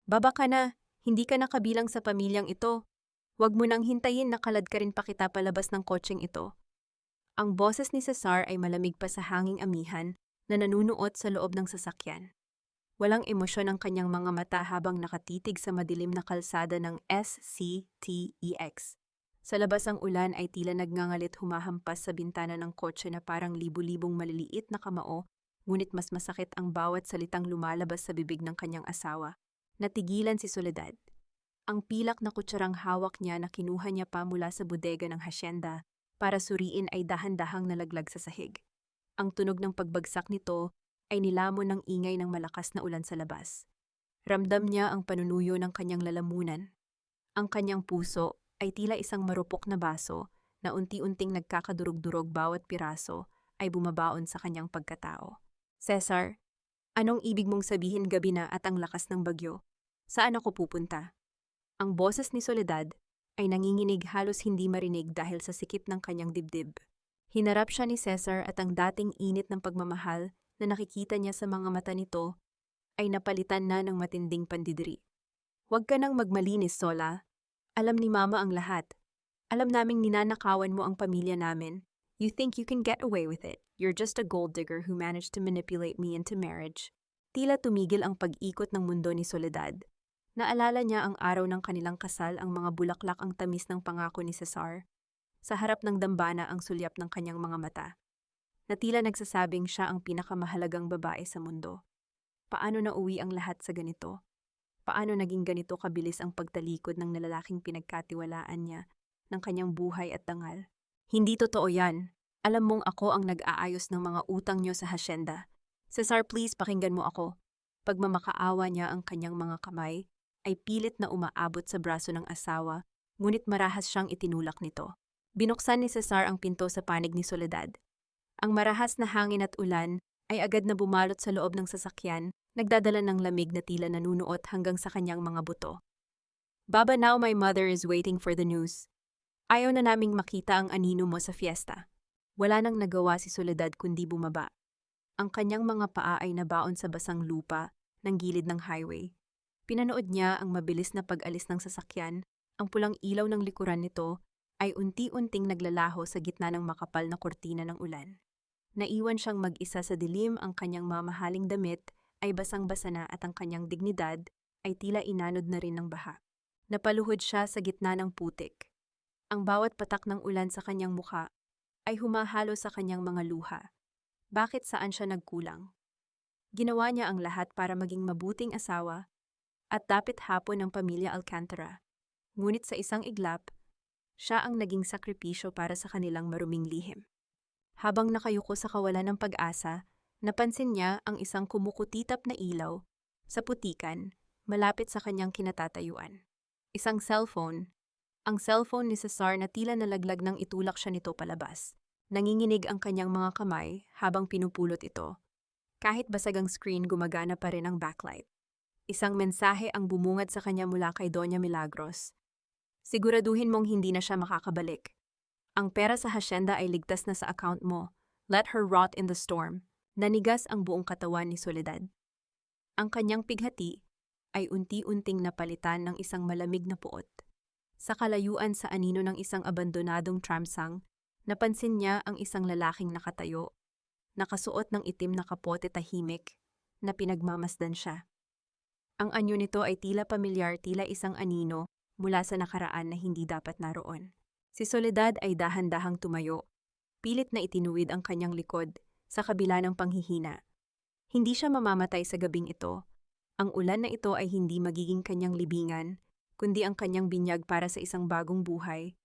Baba ka na, hindi ka nakabilang sa pamilyang ito. Huwag mo nang hintayin na kalad ka rin pa kita palabas ng kotseng ito. Ang boses ni Cesar ay malamig pa sa hanging amihan na nanunuot sa loob ng sasakyan. Walang emosyon ang kanyang mga mata habang nakatitig sa madilim na kalsada ng SCTEX. Sa labas ang ulan ay tila nagngangalit humahampas sa bintana ng kotse na parang libu-libong maliliit na kamao, ngunit mas masakit ang bawat salitang lumalabas sa bibig ng kanyang asawa. Natigilan si Soledad. Ang pilak na kutsarang hawak niya na kinuha niya pa mula sa bodega ng hasyenda para suriin ay dahan-dahang nalaglag sa sahig. Ang tunog ng pagbagsak nito ay nilamon ng ingay ng malakas na ulan sa labas. Ramdam niya ang panunuyo ng kanyang lalamunan. Ang kanyang puso ay tila isang marupok na baso na unti-unting nagkakadurog-durog bawat piraso ay bumabaon sa kanyang pagkatao. Cesar, anong ibig mong sabihin gabi na at ang lakas ng bagyo? Saan ako pupunta? Ang boses ni Soledad ay nanginginig halos hindi marinig dahil sa sikip ng kanyang dibdib. Hinarap siya ni Cesar at ang dating init ng pagmamahal na nakikita niya sa mga mata nito ay napalitan na ng matinding pandidiri. Huwag ka nang magmalinis, Sola. Alam ni Mama ang lahat. Alam naming ninanakawan mo ang pamilya namin. You think you can get away with it. You're just a gold digger who managed to manipulate me into marriage. Tila tumigil ang pag-ikot ng mundo ni Soledad. Naalala niya ang araw ng kanilang kasal, ang mga bulaklak, ang tamis ng pangako ni Cesar. Sa harap ng dambana ang sulyap ng kanyang mga mata. Na tila nagsasabing siya ang pinakamahalagang babae sa mundo. Paano nauwi ang lahat sa ganito? Paano naging ganito kabilis ang pagtalikod ng lalaking pinagkatiwalaan niya ng kanyang buhay at dangal? Hindi totoo yan. Alam mong ako ang nag-aayos ng mga utang niyo sa hasyenda. Cesar, please pakinggan mo ako. Pagmamakaawa niya ang kanyang mga kamay, ay pilit na umaabot sa braso ng asawa, ngunit marahas siyang itinulak nito. Binuksan ni Cesar ang pinto sa panig ni Soledad. Ang marahas na hangin at ulan ay agad na bumalot sa loob ng sasakyan, nagdadala ng lamig na tila nanunuot hanggang sa kanyang mga buto. Baba, now my mother is waiting for the news. Ayaw na naming makita ang anino mo sa fiesta. Wala nang nagawa si Soledad kundi bumaba. Ang kanyang mga paa ay nabaon sa basang lupa ng gilid ng highway. Pinanood niya ang mabilis na pag-alis ng sasakyan, ang pulang ilaw ng likuran nito ay unti-unting naglalaho sa gitna ng makapal na kurtina ng ulan. Naiwan siyang mag-isa sa dilim, ang kanyang mamahaling damit ay basang-basa na at ang kanyang dignidad ay tila inanod na rin ng baha. Napaluhod siya sa gitna ng putik. Ang bawat patak ng ulan sa kanyang mukha ay humahalo sa kanyang mga luha. Bakit saan siya nagkulang? Ginawa niya ang lahat para maging mabuting asawa at dapit hapon ng pamilya Alcantara. Ngunit sa isang iglap, siya ang naging sakripisyo para sa kanilang maruming lihim. Habang nakayuko sa kawalan ng pag-asa, napansin niya ang isang kumukutitap na ilaw sa putikan malapit sa kanyang kinatatayuan. Isang cellphone. Ang cellphone ni Cesar na tila nalaglag nang itulak siya nito palabas. Nanginginig ang kanyang mga kamay habang pinupulot ito. Kahit basag ang screen, gumagana pa rin ang backlight. Isang mensahe ang bumungad sa kanya mula kay Doña Milagros. Siguraduhin mong hindi na siya makakabalik. Ang pera sa hasyenda ay ligtas na sa account mo. Let her rot in the storm. Nanigas ang buong katawan ni Soledad. Ang kanyang pighati ay unti-unting napalitan ng isang malamig na puot. Sa kalayuan sa anino ng isang abandonadong tramsang, napansin niya ang isang lalaking nakatayo, nakasuot ng itim na kapote, tahimik, na pinagmamasdan siya. Ang anyo nito ay tila pamilyar, tila isang anino mula sa nakaraan na hindi dapat naroon. Si Soledad ay dahan-dahang tumayo. Pilit na itinuwid ang kanyang likod sa kabila ng panghihina. Hindi siya mamamatay sa gabing ito. Ang ulan na ito ay hindi magiging kanyang libingan, kundi ang kanyang binyag para sa isang bagong buhay.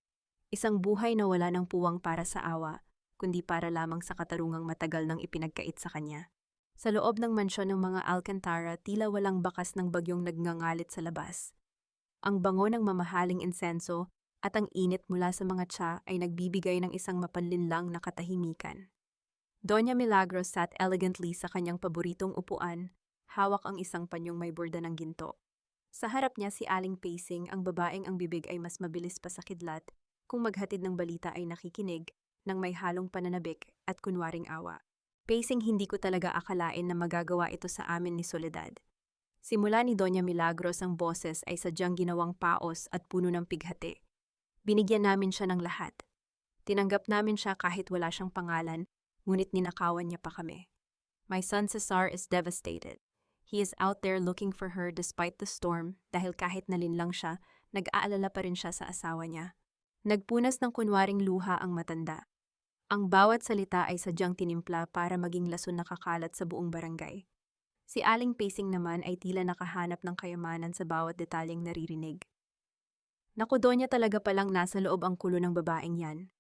Isang buhay na wala ng puwang para sa awa, kundi para lamang sa katarungang matagal nang ipinagkait sa kanya. Sa loob ng mansyon ng mga Alcantara, tila walang bakas ng bagyong nagngangalit sa labas. Ang bango ng mamahaling insenso at ang init mula sa mga tsa ay nagbibigay ng isang mapanlinlang na katahimikan. Doña Milagros sat elegantly sa kanyang paboritong upuan, hawak ang isang panyong may borda ng ginto. Sa harap niya si Aling Pacing, ang babaeng ang bibig ay mas mabilis pa sa kidlat, kung maghatid ng balita ay nakikinig, ng may halong pananabik at kunwaring awa. Pacing, hindi ko talaga akalain na magagawa ito sa amin ni Soledad. Simula ni Doña Milagros ang boses ay sadyang ginawang paos at puno ng pighati. Binigyan namin siya ng lahat. Tinanggap namin siya kahit wala siyang pangalan, ngunit ninakawan niya pa kami. My son Cesar is devastated. He is out there looking for her despite the storm dahil kahit nalinlang siya, nag-aalala pa rin siya sa asawa niya. Nagpunas ng kunwaring luha ang matanda. Ang bawat salita ay sadyang tinimpla para maging lason na kakalat sa buong barangay. Si Aling Pacing naman ay tila nakahanap ng kayamanan sa bawat detalyeng naririnig. Naku, Donya, talaga palang nasa loob ang kulo ng babaeng yan.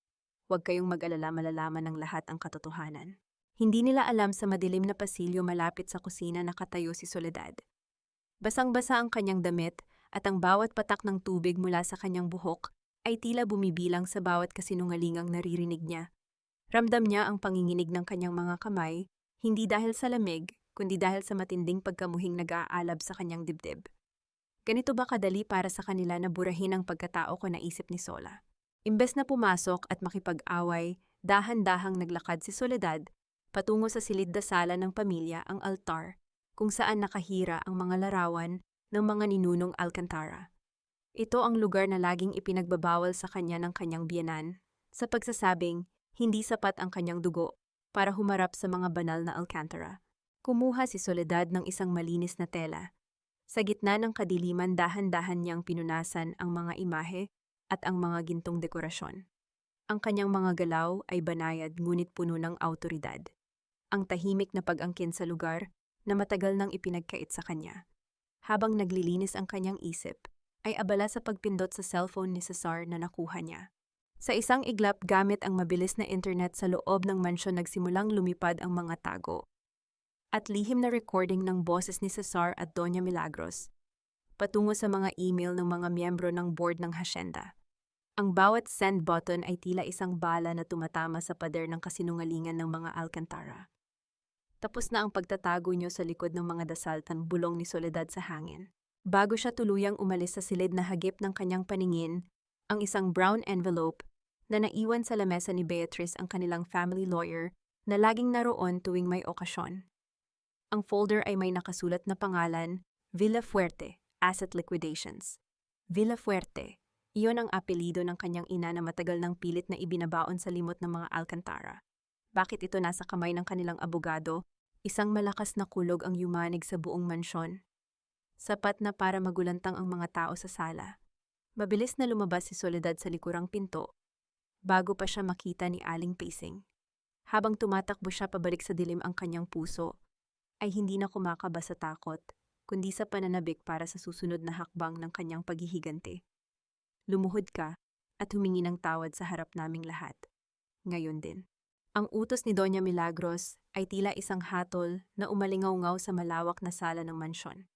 Huwag kayong mag-alala, malalaman ng lahat ang katotohanan. Hindi nila alam sa madilim na pasilyo malapit sa kusina nakatayo si Soledad. Basang-basa ang kanyang damit at ang bawat patak ng tubig mula sa kanyang buhok ay tila bumibilang sa bawat kasinungalingang naririnig niya. Ramdam niya ang panginginig ng kanyang mga kamay, hindi dahil sa lamig, kundi dahil sa matinding pagkamuhing nag-aalab sa kanyang dibdib. Ganito ba kadali para sa kanila na burahin ang pagkatao ko, naisip ni Sola. Imbes na pumasok at makipag-away, dahan-dahang naglakad si Soledad patungo sa silid-dasalan ng pamilya, ang altar, kung saan nakahira ang mga larawan ng mga ninunong Alcantara. Ito ang lugar na laging ipinagbabawal sa kanya ng kanyang biyenan, sa pagsasabing hindi sapat ang kanyang dugo para humarap sa mga banal na Alcantara. Kumuha si Soledad ng isang malinis na tela. Sa gitna ng kadiliman, dahan-dahan niyang pinunasan ang mga imahe at ang mga gintong dekorasyon. Ang kanyang mga galaw ay banayad ngunit puno ng awtoridad. Ang tahimik na pag-angkin sa lugar na matagal nang ipinagkait sa kanya. Habang naglilinis ang kanyang isip, ay abala sa pagpindot sa cellphone ni Cesar na nakuha niya. Sa isang iglap gamit ang mabilis na internet sa loob ng mansyon, nagsimulang lumipad ang mga tago at lihim na recording ng boses ni Cesar at Doña Milagros patungo sa mga email ng mga miyembro ng board ng hasyenda. Ang bawat send button ay tila isang bala na tumatama sa pader ng kasinungalingan ng mga Alcantara. Tapos na ang pagtatago niyo sa likod ng mga dasaltan, bulong ni Soledad sa hangin. Bago siya tuluyang umalis sa silid na hagip ng kanyang paningin, ang isang brown envelope na naiwan sa lamesa ni Beatrice, ang kanilang family lawyer, na laging naroon tuwing may okasyon. Ang folder ay may nakasulat na pangalan, Villafuerte, Asset Liquidations. Villafuerte, iyon ang apelido ng kanyang ina na matagal nang pilit na ibinabaon sa limot ng mga Alcantara. Bakit ito nasa kamay ng kanilang abogado? Isang malakas na kulog ang yumanig sa buong mansyon. Sapat na para magulantang ang mga tao sa sala. Mabilis na lumabas si Soledad sa likurang pinto, bago pa siya makita ni Aling Pacing. Habang tumatakbo siya pabalik sa dilim, ang kanyang puso ay hindi na kumakaba sa takot, kundi sa pananabik para sa susunod na hakbang ng kanyang paghihiganti. Lumuhod ka at humingi ng tawad sa harap naming lahat. Ngayon din. Ang utos ni Doña Milagros ay tila isang hatol na umalingaw-ngaw sa malawak na sala ng mansyon.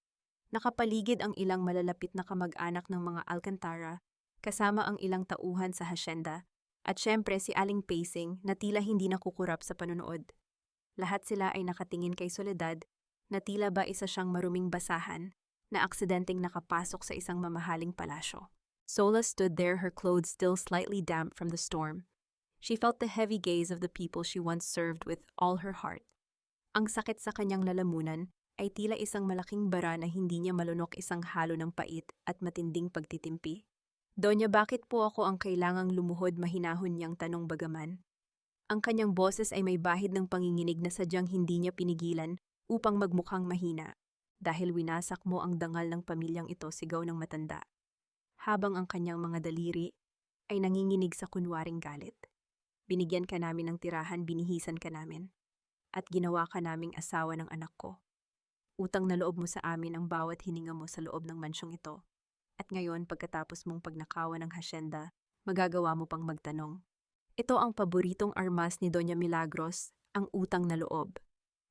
Nakapaligid ang ilang malalapit na kamag-anak ng mga Alcantara, kasama ang ilang tauhan sa hasyenda, at syempre si Aling Pacing na tila hindi nakukurap sa panonood. Lahat sila ay nakatingin kay Soledad na tila ba isa siyang maruming basahan na aksidenteng nakapasok sa isang mamahaling palasyo. Sola stood there, her clothes still slightly damp from the storm. She felt the heavy gaze of the people she once served with all her heart. Ang sakit sa kanyang lalamunan ay tila isang malaking bara na hindi niya malunok, isang halo ng pait at matinding pagtitimpi. Donya, bakit po ako ang kailangang lumuhod? Mahinahon niyang tanong, bagaman ang kanyang boses ay may bahid ng panginginig na sadyang hindi niya pinigilan upang magmukhang mahina. Dahil winasak mo ang dangal ng pamilyang ito, sigaw ng matanda. Habang ang kanyang mga daliri ay nanginginig sa kunwaring galit. Binigyan ka namin ng tirahan, binihisan ka namin, at ginawa ka naming asawa ng anak ko. Utang na loob mo sa amin ang bawat hininga mo sa loob ng mansyong ito. At ngayon, pagkatapos mong pagnakawan ng hasyenda, magagawa mo pang magtanong. Ito ang paboritong armas ni Doña Milagros, ang utang na loob.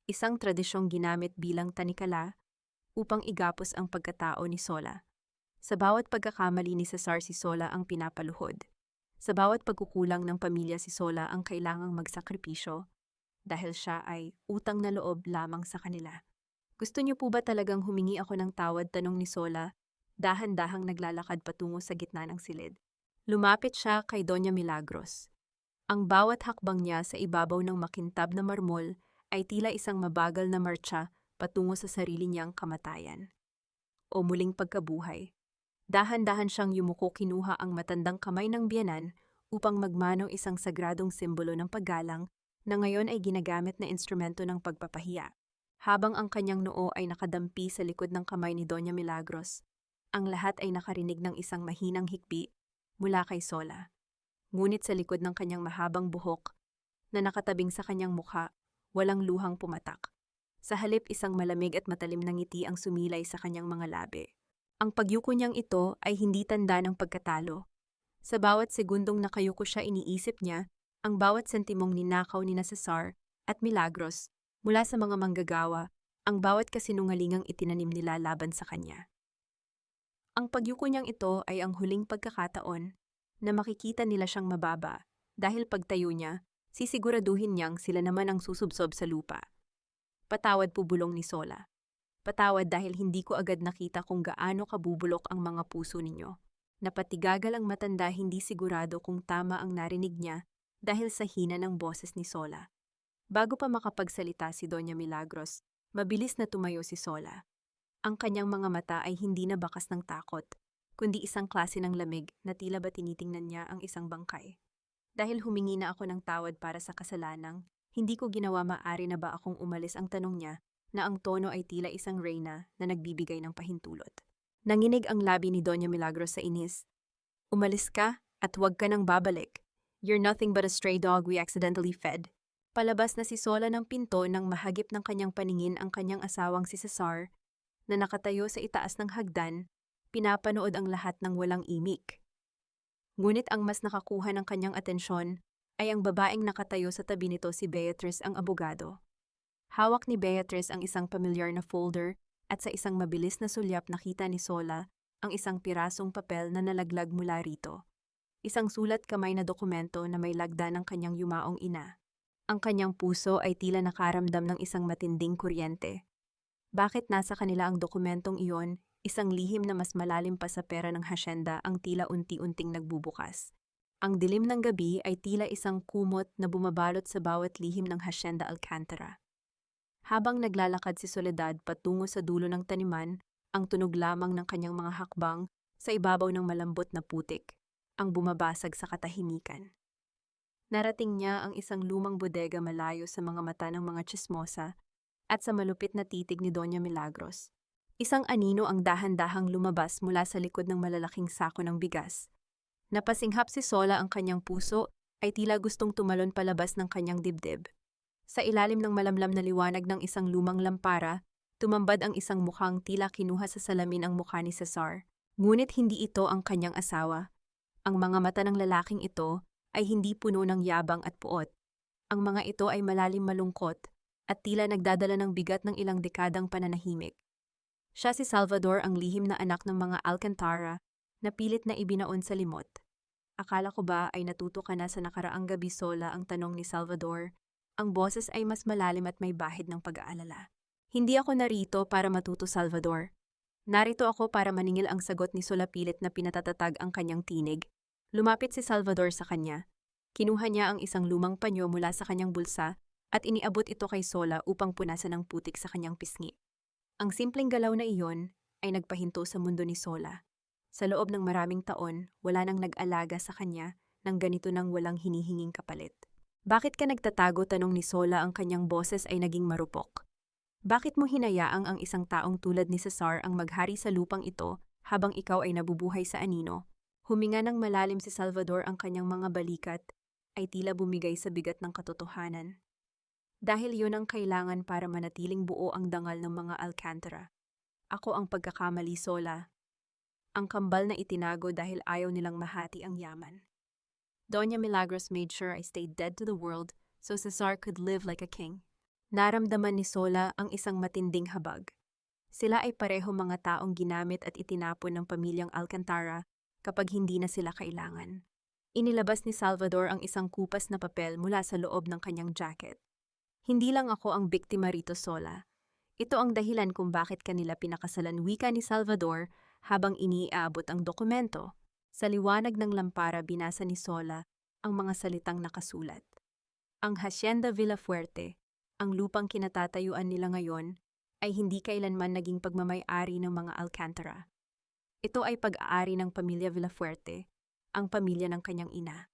Isang tradisyong ginamit bilang tanikala upang igapos ang pagkatao ni Sola. Sa bawat pagkakamali ni Cesar, si Sola ang pinapaluhod. Sa bawat pagkukulang ng pamilya, si Sola ang kailangang magsakripisyo dahil siya ay utang na loob lamang sa kanila. Gusto niyo po ba talagang humingi ako ng tawad? Tanong ni Sola, dahan-dahang naglalakad patungo sa gitna ng silid. Lumapit siya kay Doña Milagros. Ang bawat hakbang niya sa ibabaw ng makintab na marmol ay tila isang mabagal na martsa patungo sa sarili niyang kamatayan. o muling pagkabuhay. Dahan-dahan siyang yumuko kinuha ang matandang kamay ng biyenan upang magmano isang sagradong simbolo ng paggalang na ngayon ay ginagamit na instrumento ng pagpapahiya. Habang ang kanyang noo ay nakadampi sa likod ng kamay ni Doña Milagros, ang lahat ay nakarinig ng isang mahinang hikbi mula kay Sola. Ngunit sa likod ng kanyang mahabang buhok na nakatabing sa kanyang mukha, walang luhang pumatak. Sa halip isang malamig at matalim na ngiti ang sumilay sa kanyang mga labi. Ang pagyuko niyang ito ay hindi tanda ng pagkatalo. Sa bawat segundong nakayuko siya iniisip niya ang bawat sentimong ninakaw ni Cesar at Milagros mula sa mga manggagawa, ang bawat kasinungalingang itinanim nila laban sa kanya. Ang pagyuko niyang ito ay ang huling pagkakataon na makikita nila siyang mababa dahil pagtayo niya, sisiguraduhin niyang sila naman ang susubsob sa lupa. Patawad po, bulong ni Sola. Patawad dahil hindi ko agad nakita kung gaano kabubulok ang mga puso ninyo. Napatigagal ang matanda, hindi sigurado kung tama ang narinig niya dahil sa hina ng boses ni Sola. Bago pa makapagsalita si Doña Milagros, mabilis na tumayo si Sola. Ang kanyang mga mata ay hindi na bakas ng takot, kundi isang klase ng lamig na tila ba tinitingnan niya ang isang bangkay. Dahil humingi na ako ng tawad para sa kasalanang, hindi ko ginawa, maaari na ba akong umalis, ang tanong niya, na ang tono ay tila isang reyna na nagbibigay ng pahintulot. Nanginig ang labi ni Doña Milagros sa inis. Umalis ka at huwag ka nang babalik. You're nothing but a stray dog we accidentally fed. Palabas na si Sola ng pinto nang mahagip ng kanyang paningin ang kanyang asawang si Cesar, na nakatayo sa itaas ng hagdan, pinapanood ang lahat ng walang imik. Ngunit ang mas nakakuha ng kanyang atensyon ay ang babaeng nakatayo sa tabi nito, si Beatrice, ang abogado. Hawak ni Beatrice ang isang pamilyar na folder at sa isang mabilis na sulyap nakita ni Sola ang isang pirasong papel na nalaglag mula rito. Isang sulat kamay na dokumento na may lagda ng kanyang yumaong ina. Ang kanyang puso ay tila nakaramdam ng isang matinding kuryente. Bakit nasa kanila ang dokumentong iyon? Isang lihim na mas malalim pa sa pera ng hasyenda ang tila unti-unting nagbubukas. Ang dilim ng gabi ay tila isang kumot na bumabalot sa bawat lihim ng Hacienda Alcantara. Habang naglalakad si Soledad patungo sa dulo ng taniman, ang tunog lamang ng kanyang mga hakbang sa ibabaw ng malambot na putik, ang bumabasag sa katahimikan. Narating niya ang isang lumang bodega malayo sa mga mata ng mga tsismosa at sa malupit na titig ni Doña Milagros. Isang anino ang dahan-dahang lumabas mula sa likod ng malalaking sako ng bigas. Napasinghap si Sola, ang kanyang puso ay tila gustong tumalon palabas ng kanyang dibdib. Sa ilalim ng malamlam na liwanag ng isang lumang lampara, tumambad ang isang mukhang tila kinuha sa salamin ang mukha ni Cesar. Ngunit hindi ito ang kanyang asawa. Ang mga mata ng lalaking ito ay hindi puno ng yabang at puot. Ang mga ito ay malalim malungkot at tila nagdadala ng bigat ng ilang dekadang pananahimik. Siya si Salvador, ang lihim na anak ng mga Alcantara, na pilit na ibinaon sa limot. Akala ko ba ay natuto ka na sa nakaraang gabi, Sola, ang tanong ni Salvador. Ang boses ay mas malalim at may bahid ng pag-aalala. Hindi ako narito para matuto, Salvador. Narito ako para maningil, ang sagot ni Sola, pilit na pinatatatag ang kanyang tinig. Lumapit si Salvador sa kanya. Kinuha niya ang isang lumang panyo mula sa kanyang bulsa at iniabot ito kay Sola upang punasan ng putik sa kanyang pisngi. Ang simpleng galaw na iyon ay nagpahinto sa mundo ni Sola. Sa loob ng maraming taon, wala nang nag-alaga sa kanya ng ganito nang walang hinihinging kapalit. Bakit ka nagtatago? Tanong ni Sola, ang kanyang boses ay naging marupok. Bakit mo hinayaang ang isang taong tulad ni Cesar ang maghari sa lupang ito habang ikaw ay nabubuhay sa anino? Huminga ng malalim si Salvador, ang kanyang mga balikat ay tila bumigay sa bigat ng katotohanan. Dahil yun ang kailangan para manatiling buo ang dangal ng mga Alcantara. Ako ang pagkakamali, Sola. Ang kambal na itinago dahil ayaw nilang mahati ang yaman. Doña Milagros made sure I stayed dead to the world so Cesar could live like a king. Naramdaman ni Sola ang isang matinding habag. Sila ay pareho mga taong ginamit at itinapon ng pamilyang Alcantara kapag hindi na sila kailangan. Inilabas ni Salvador ang isang kupas na papel mula sa loob ng kanyang jacket. Hindi lang ako ang biktima rito, Sola. Ito ang dahilan kung bakit kanila pinakasalan, wika ni Salvador habang iniaabot ang dokumento. Sa liwanag ng lampara, binasa ni Sola ang mga salitang nakasulat. Ang Hacienda Villafuerte, ang lupang kinatatayuan nila ngayon, ay hindi kailanman naging pagmamay-ari ng mga Alcantara. Ito ay pag-aari ng pamilya Villafuerte, ang pamilya ng kanyang ina.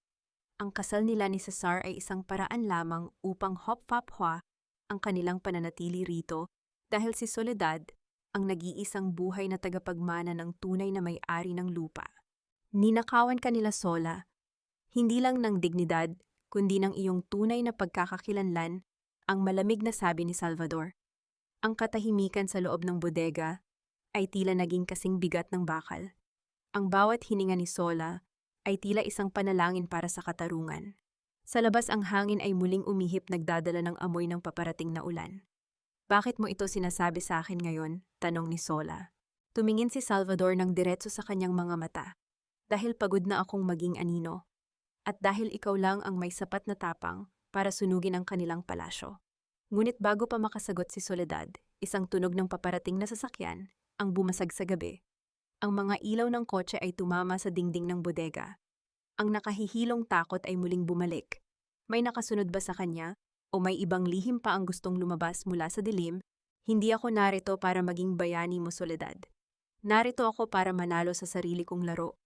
Ang kasal nila ni Cesar ay isang paraan lamang upang hopfapwa ang kanilang pananatili rito dahil si Soledad ang nag-iisang buhay na tagapagmana ng tunay na may-ari ng lupa. Ninakawan ka nila Sola, hindi lang ng dignidad, kundi ng iyong tunay na pagkakakilanlan, ang malamig na sabi ni Salvador. Ang katahimikan sa loob ng bodega ay tila naging kasing bigat ng bakal. Ang bawat hininga ni Sola ay tila isang panalangin para sa katarungan. Sa labas ang hangin ay muling umihip nagdadala ng amoy ng paparating na ulan. Bakit mo ito sinasabi sa akin ngayon? Tanong ni Sola. Tumingin si Salvador ng diretso sa kanyang mga mata. Dahil pagod na akong maging anino. At dahil ikaw lang ang may sapat na tapang para sunugin ang kanilang palasyo. Ngunit bago pa makasagot si Soledad, isang tunog ng paparating na sasakyan ang bumasag sa gabi. Ang mga ilaw ng kotse ay tumama sa dingding ng bodega. Ang nakahihilong takot ay muling bumalik. May nakasunod ba sa kanya? O may ibang lihim pa ang gustong lumabas mula sa dilim? Hindi ako narito para maging bayani mo, Soledad. Narito ako para manalo sa sarili kong laro.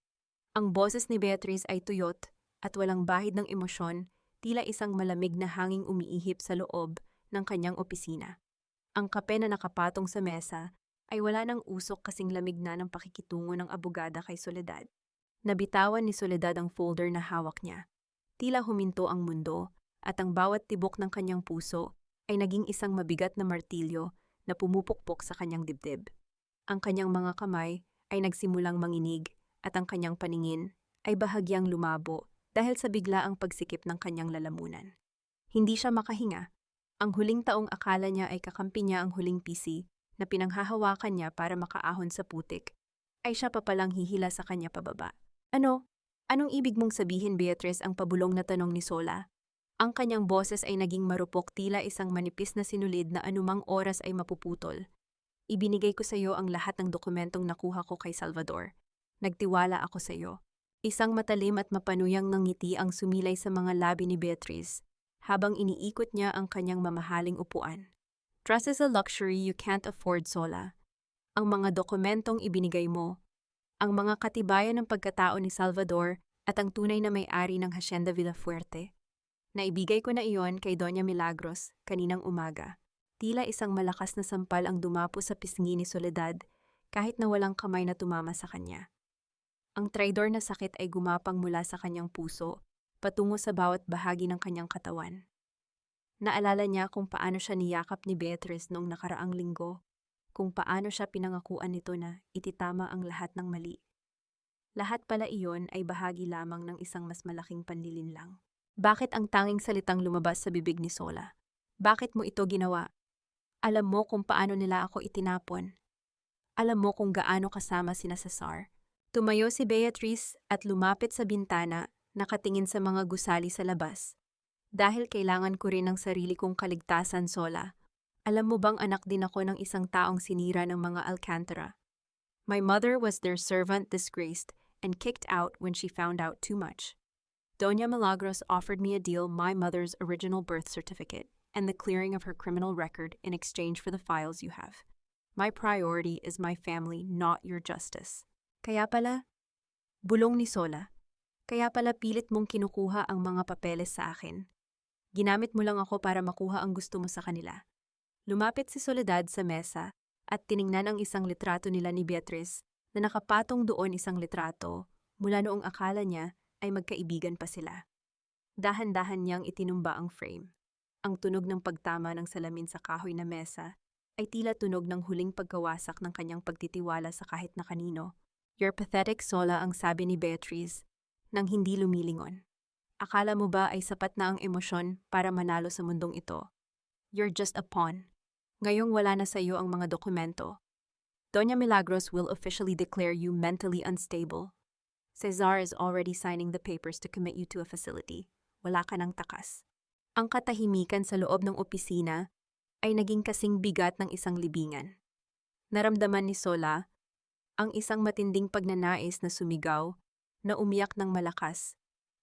Ang boses ni Beatriz ay tuyot at walang bahid ng emosyon, tila isang malamig na hanging umiihip sa loob ng kanyang opisina. Ang kape na nakapatong sa mesa ay wala ng usok kasing lamig na ng pakikitungo ng abogada kay Soledad. Nabitawan ni Soledad ang folder na hawak niya. Tila huminto ang mundo at ang bawat tibok ng kanyang puso ay naging isang mabigat na martilyo na pumupukpok sa kanyang dibdib. Ang kanyang mga kamay ay nagsimulang manginig at ang kanyang paningin ay bahagyang lumabo dahil sa biglaang pagsikip ng kanyang lalamunan. Hindi siya makahinga. Ang huling taong akala niya ay kakampi niya ang huling PC na pinanghahawakan niya para makaahon sa putik, ay siya pa palang hihila sa kanya pababa. Ano? Anong ibig mong sabihin, Beatriz? Ang pabulong na tanong ni Sola. Ang kanyang boses ay naging marupok tila isang manipis na sinulid na anumang oras ay mapuputol. Ibinigay ko sa iyo ang lahat ng dokumentong nakuha ko kay Salvador. Nagtiwala ako sa iyo. Isang matalim at mapanuyang ngiti ang sumilay sa mga labi ni Beatriz habang iniikot niya ang kanyang mamahaling upuan. Trust is a luxury you can't afford, Sola. Ang mga dokumentong ibinigay mo, ang mga katibayan ng pagkatao ni Salvador at ang tunay na may-ari ng Hacienda Villafuerte. Naibigay ko na iyon kay Doña Milagros kaninang umaga. Tila isang malakas na sampal ang dumapo sa pisngi ni Soledad kahit na walang kamay na tumama sa kanya. Ang traidor na sakit ay gumapang mula sa kanyang puso, patungo sa bawat bahagi ng kanyang katawan. Naalala niya kung paano siya niyakap ni Beatriz noong nakaraang linggo, kung paano siya pinangakuan nito na ititama ang lahat ng mali. Lahat pala iyon ay bahagi lamang ng isang mas malaking panlilinlang. Bakit ang tanging salitang lumabas sa bibig ni Sola? Bakit mo ito ginawa? Alam mo kung paano nila ako itinapon. Alam mo kung gaano kasama sina Cesar. Tumayo si Beatriz at lumapit sa bintana, nakatingin sa mga gusali sa labas. Dahil kailangan ko rin ng sarili kong kaligtasan, Sola. Alam mo bang anak din ako ng isang taong sinira ng mga Alcantara? My mother was their servant disgraced and kicked out when she found out too much. Doña Milagros offered me a deal, my mother's original birth certificate and the clearing of her criminal record in exchange for the files you have. My priority is my family, not your justice. Kaya pala, bulong ni Sola, kaya pala pilit mong kinukuha ang mga papeles sa akin. Ginamit mo lang ako para makuha ang gusto mo sa kanila. Lumapit si Soledad sa mesa at tiningnan ang isang litrato nila ni Beatriz na nakapatong doon isang litrato mula noong akala niya ay magkaibigan pa sila. Dahan-dahan niyang itinumba ang frame. Ang tunog ng pagtama ng salamin sa kahoy na mesa ay tila tunog ng huling pagkawasak ng kanyang pagtitiwala sa kahit na kanino. You're pathetic, Sola, ang sabi ni Beatriz nang hindi lumilingon. Akala mo ba ay sapat na ang emosyon para manalo sa mundong ito? You're just a pawn. Ngayong wala na sa iyo ang mga dokumento. Doña Milagros will officially declare you mentally unstable. Cesar is already signing the papers to commit you to a facility. Wala ka ng takas. Ang katahimikan sa loob ng opisina ay naging kasing bigat ng isang libingan. Naramdaman ni Sola ang isang matinding pagnanais na sumigaw, na umiyak ng malakas,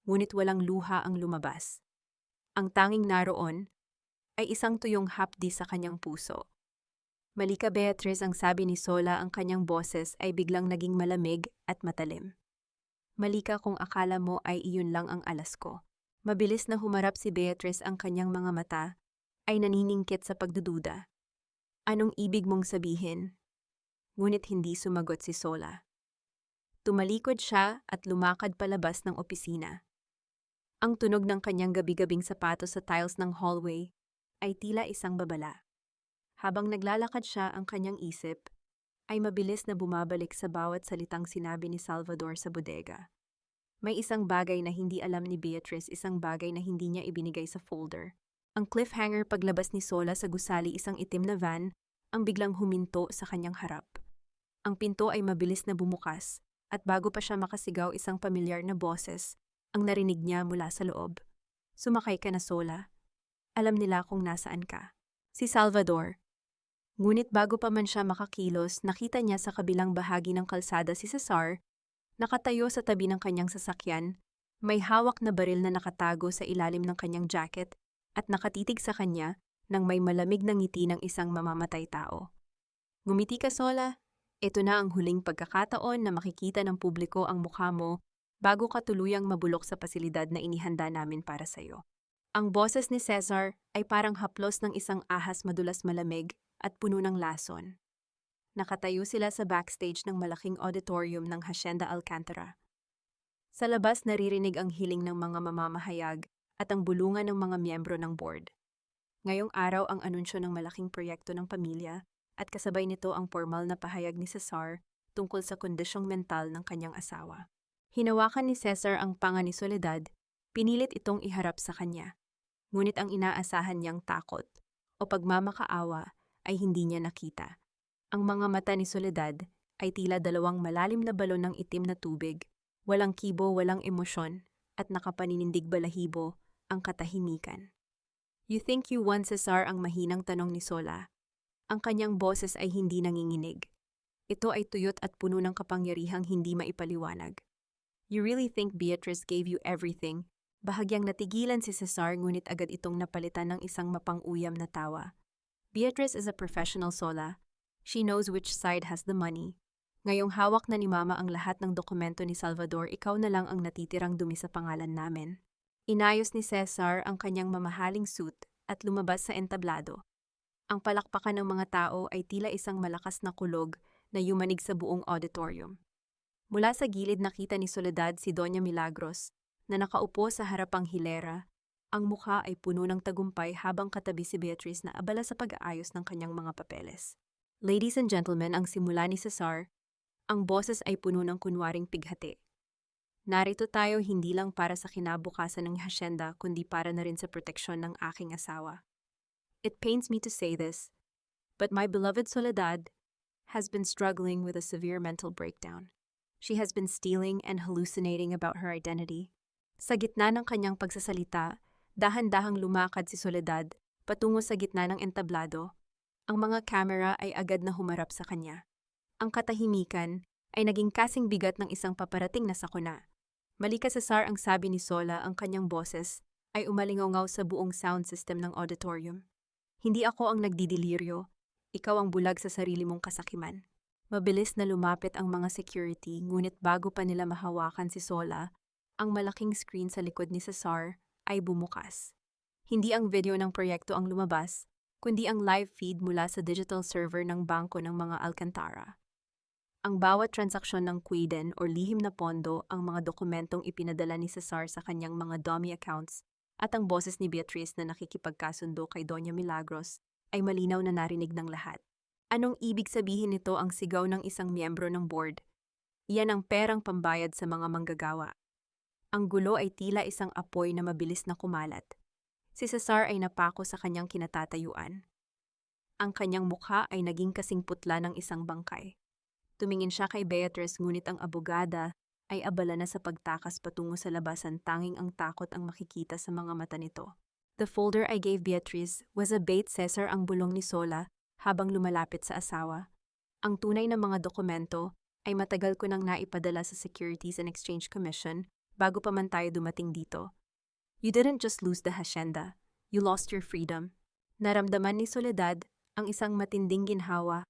ngunit walang luha ang lumabas. Ang tanging naroon ay isang tuyong hapdi sa kanyang puso. Malika Beatriz, ang sabi ni Sola, ang kanyang boses ay biglang naging malamig at matalim. Malika, kung akala mo ay iyon lang ang alas ko. Mabilis na humarap si Beatriz, ang kanyang mga mata ay naniningkit sa pagdududa. Anong ibig mong sabihin? Ngunit hindi sumagot si Sola. Tumalikod siya at lumakad palabas ng opisina. Ang tunog ng kanyang gabi-gabing sapatos sa tiles ng hallway ay tila isang babala. Habang naglalakad siya, ang kanyang isip ay mabilis na bumabalik sa bawat salitang sinabi ni Salvador sa bodega. May isang bagay na hindi alam ni Beatriz, isang bagay na hindi niya ibinigay sa folder. Ang cliffhanger paglabas ni Sola sa gusali, isang itim na van ang biglang huminto sa kanyang harap. Ang pinto ay mabilis na bumukas at bago pa siya makasigaw, isang pamilyar na boses ang narinig niya mula sa loob. Sumakay ka na, Sola. Alam nila kung nasaan ka. Si Salvador. Ngunit bago pa man siya makakilos, nakita niya sa kabilang bahagi ng kalsada si Cesar, nakatayo sa tabi ng kanyang sasakyan, may hawak na baril na nakatago sa ilalim ng kanyang jacket at nakatitig sa kanya nang may malamig na ngiti ng isang mamamatay tao. Ngumiti ka, Sola. Ito na ang huling pagkakataon na makikita ng publiko ang mukha mo bago ka tuluyang mabulok sa pasilidad na inihanda namin para sa'yo. Ang boses ni Cesar ay parang haplos ng isang ahas, madulas, malamig at puno ng lason. Nakatayo sila sa backstage ng malaking auditorium ng Hacienda Alcantara. Sa labas, naririnig ang hiling ng mga mamamahayag at ang bulungan ng mga miyembro ng board. Ngayong araw ang anunsyo ng malaking proyekto ng pamilya at kasabay nito ang formal na pahayag ni Cesar tungkol sa kondisyong mental ng kanyang asawa. Hinawakan ni Cesar ang panga ni Soledad, pinilit itong iharap sa kanya. Ngunit ang inaasahan niyang takot o pagmamakaawa ay hindi niya nakita. Ang mga mata ni Soledad ay tila dalawang malalim na balon ng itim na tubig, walang kibo, walang emosyon, at nakapaninindig balahibo ang katahimikan. You think you won, Cesar? Ang mahinang tanong ni Sola. Ang kanyang boses ay hindi nanginginig. Ito ay tuyot at puno ng kapangyarihang hindi maipaliwanag. You really think Beatriz gave you everything? Bahagyang natigilan si Cesar, ngunit agad itong napalitan ng isang mapang-uyam na tawa. Beatriz is a professional, Sola. She knows which side has the money. Ngayong hawak na ni Mama ang lahat ng dokumento ni Salvador, ikaw na lang ang natitirang dumi sa pangalan namin. Inayos ni Cesar ang kanyang mamahaling suit at lumabas sa entablado. Ang palakpakan ng mga tao ay tila isang malakas na kulog na yumanig sa buong auditorium. Mula sa gilid nakita ni Soledad si Doña Milagros na nakaupo sa harapang hilera. Ang mukha ay puno ng tagumpay habang katabi si Beatriz na abala sa pag-aayos ng kanyang mga papeles. Ladies and gentlemen, ang simula ni Cesar, ang boses ay puno ng kunwaring pighati. Narito tayo hindi lang para sa kinabukasan ng hacienda kundi para na rin sa proteksyon ng aking asawa. It pains me to say this, but my beloved Soledad has been struggling with a severe mental breakdown. She has been stealing and hallucinating about her identity. Sa gitna ng kanyang pagsasalita, dahan-dahang lumakad si Soledad patungo sa gitna ng entablado. Ang mga kamera ay agad na humarap sa kanya. Ang katahimikan ay naging kasing bigat ng isang paparating na sakuna. Malika, Cesar, ang sabi ni Sola, ang kanyang boses ay umalingaw sa buong sound system ng auditorium. Hindi ako ang nagdidiliryo, ikaw ang bulag sa sarili mong kasakiman. Mabilis na lumapit ang mga security, ngunit bago pa nila mahawakan si Sola, ang malaking screen sa likod ni Cesar ay bumukas. Hindi ang video ng proyekto ang lumabas, kundi ang live feed mula sa digital server ng Bangko ng mga Alcantara. Ang bawat transaksyon ng Quiden o lihim na pondo, ang mga dokumentong ipinadala ni Cesar sa kanyang mga dummy accounts, at ang boses ni Beatriz na nakikipagkasundo kay Doña Milagros ay malinaw na narinig ng lahat. Anong ibig sabihin nito? Ang sigaw ng isang miyembro ng board. Iyan ang perang pambayad sa mga manggagawa. Ang gulo ay tila isang apoy na mabilis na kumalat. Si Cesar ay napako sa kanyang kinatatayuan. Ang kanyang mukha ay naging kasing putla ng isang bangkay. Tumingin siya kay Beatriz, ngunit ang abogada ay abala na sa pagtakas patungo sa labasan, tanging ang takot ang makikita sa mga mata nito. The folder I gave Beatriz was a bait, Cesar, ang bulong ni Sola habang lumalapit sa asawa. Ang tunay na mga dokumento ay matagal ko nang naipadala sa Securities and Exchange Commission bago pa man tayo dumating dito. You didn't just lose the hacienda, you lost your freedom. Naramdaman ni Soledad ang isang matinding ginhawa,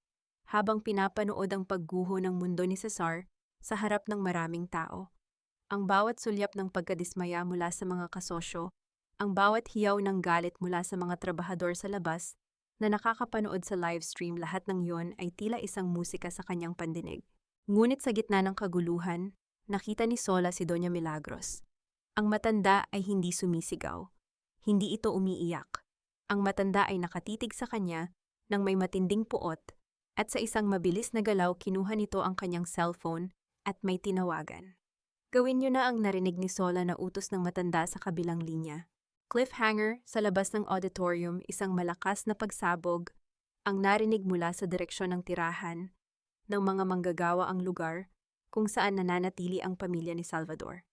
habang pinapanood ang pagguho ng mundo ni Cesar sa harap ng maraming tao. Ang bawat sulyap ng pagkadismaya mula sa mga kasosyo, ang bawat hiyaw ng galit mula sa mga trabahador sa labas na nakakapanood sa livestream, lahat ng yon ay tila isang musika sa kanyang pandinig. Ngunit sa gitna ng kaguluhan, nakita ni Sola si Doña Milagros. Ang matanda ay hindi sumisigaw. Hindi ito umiiyak. Ang matanda ay nakatitig sa kanya nang may matinding puot, at sa isang mabilis na galaw kinuha nito ang kanyang cellphone at may tinawagan. Gawin niyo na ang narinig ni Sola na utos ng matanda sa kabilang linya. Cliffhanger, sa labas ng auditorium, isang malakas na pagsabog ang narinig mula sa direksyon ng tirahan ng mga manggagawa, ang lugar kung saan nananatili ang pamilya ni Salvador.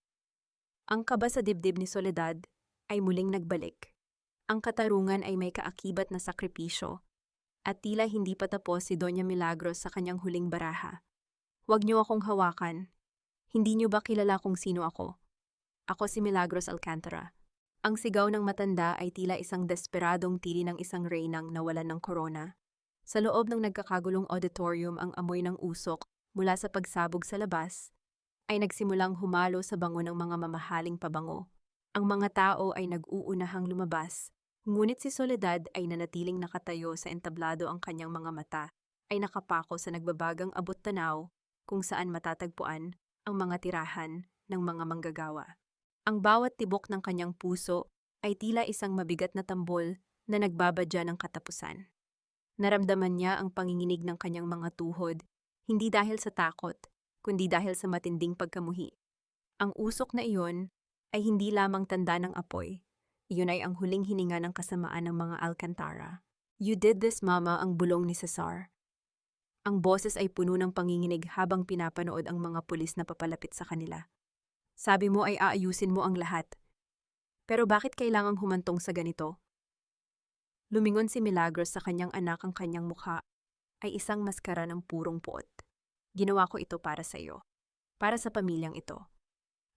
Ang kaba sa dibdib ni Soledad ay muling nagbalik. Ang katarungan ay may kaakibat na sakripisyo, at tila hindi pa tapos si Doña Milagros sa kanyang huling baraha. Huwag niyo akong hawakan. Hindi niyo ba kilala kung sino ako? Ako si Milagros Alcantara. Ang sigaw ng matanda ay tila isang desperadong tili ng isang reynang nawalan ng korona. Sa loob ng nagkakagulong auditorium, ang amoy ng usok mula sa pagsabog sa labas ay nagsimulang humalo sa bango ng mga mamahaling pabango. Ang mga tao ay nag-uunahang lumabas, ngunit si Soledad ay nanatiling nakatayo sa entablado, ang kanyang mga mata ay nakapako sa nagbabagang abot-tanaw kung saan matatagpuan ang mga tirahan ng mga manggagawa. Ang bawat tibok ng kanyang puso ay tila isang mabigat na tambol na nagbabadya ng katapusan. Naramdaman niya ang panginginig ng kanyang mga tuhod, hindi dahil sa takot, kundi dahil sa matinding pagkamuhi. Ang usok na iyon ay hindi lamang tanda ng apoy. Iyon ay ang huling hininga ng kasamaan ng mga Alcantara. "You did this, Mama," ang bulong ni Cesar. Ang boses ay puno ng panginginig habang pinapanood ang mga pulis na papalapit sa kanila. "Sabi mo ay aayusin mo ang lahat. Pero bakit kailangang humantong sa ganito?" Lumingon si Milagros sa kanyang anak, ang kanyang mukha ay isang maskara ng purong puot. "Ginawa ko ito para sa iyo. Para sa pamilyang ito.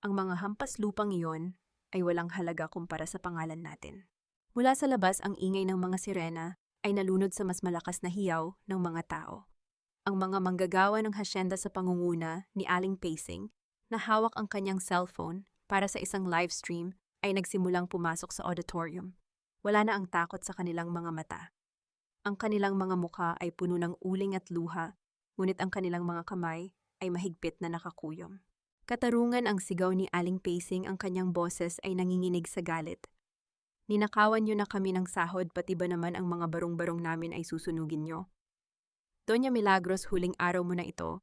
Ang mga hampas lupang iyon ay walang halaga kumpara sa pangalan natin." Mula sa labas, ang ingay ng mga sirena ay nalunod sa mas malakas na hiyaw ng mga tao. Ang mga manggagawa ng hasyenda sa pangunguna ni Aling Pacing, na hawak ang kanyang cellphone para sa isang live stream, ay nagsimulang pumasok sa auditorium. Wala na ang takot sa kanilang mga mata. Ang kanilang mga mukha ay puno ng uling at luha, ngunit ang kanilang mga kamay ay mahigpit na nakakuyom. Katarungan ang sigaw ni Aling Pacing, ang kanyang boses ay nanginginig sa galit. "Ninakawan niyo na kami ng sahod, pati ba naman ang mga barong-barong namin ay susunugin niyo? Doña Milagros, huling araw mo na ito."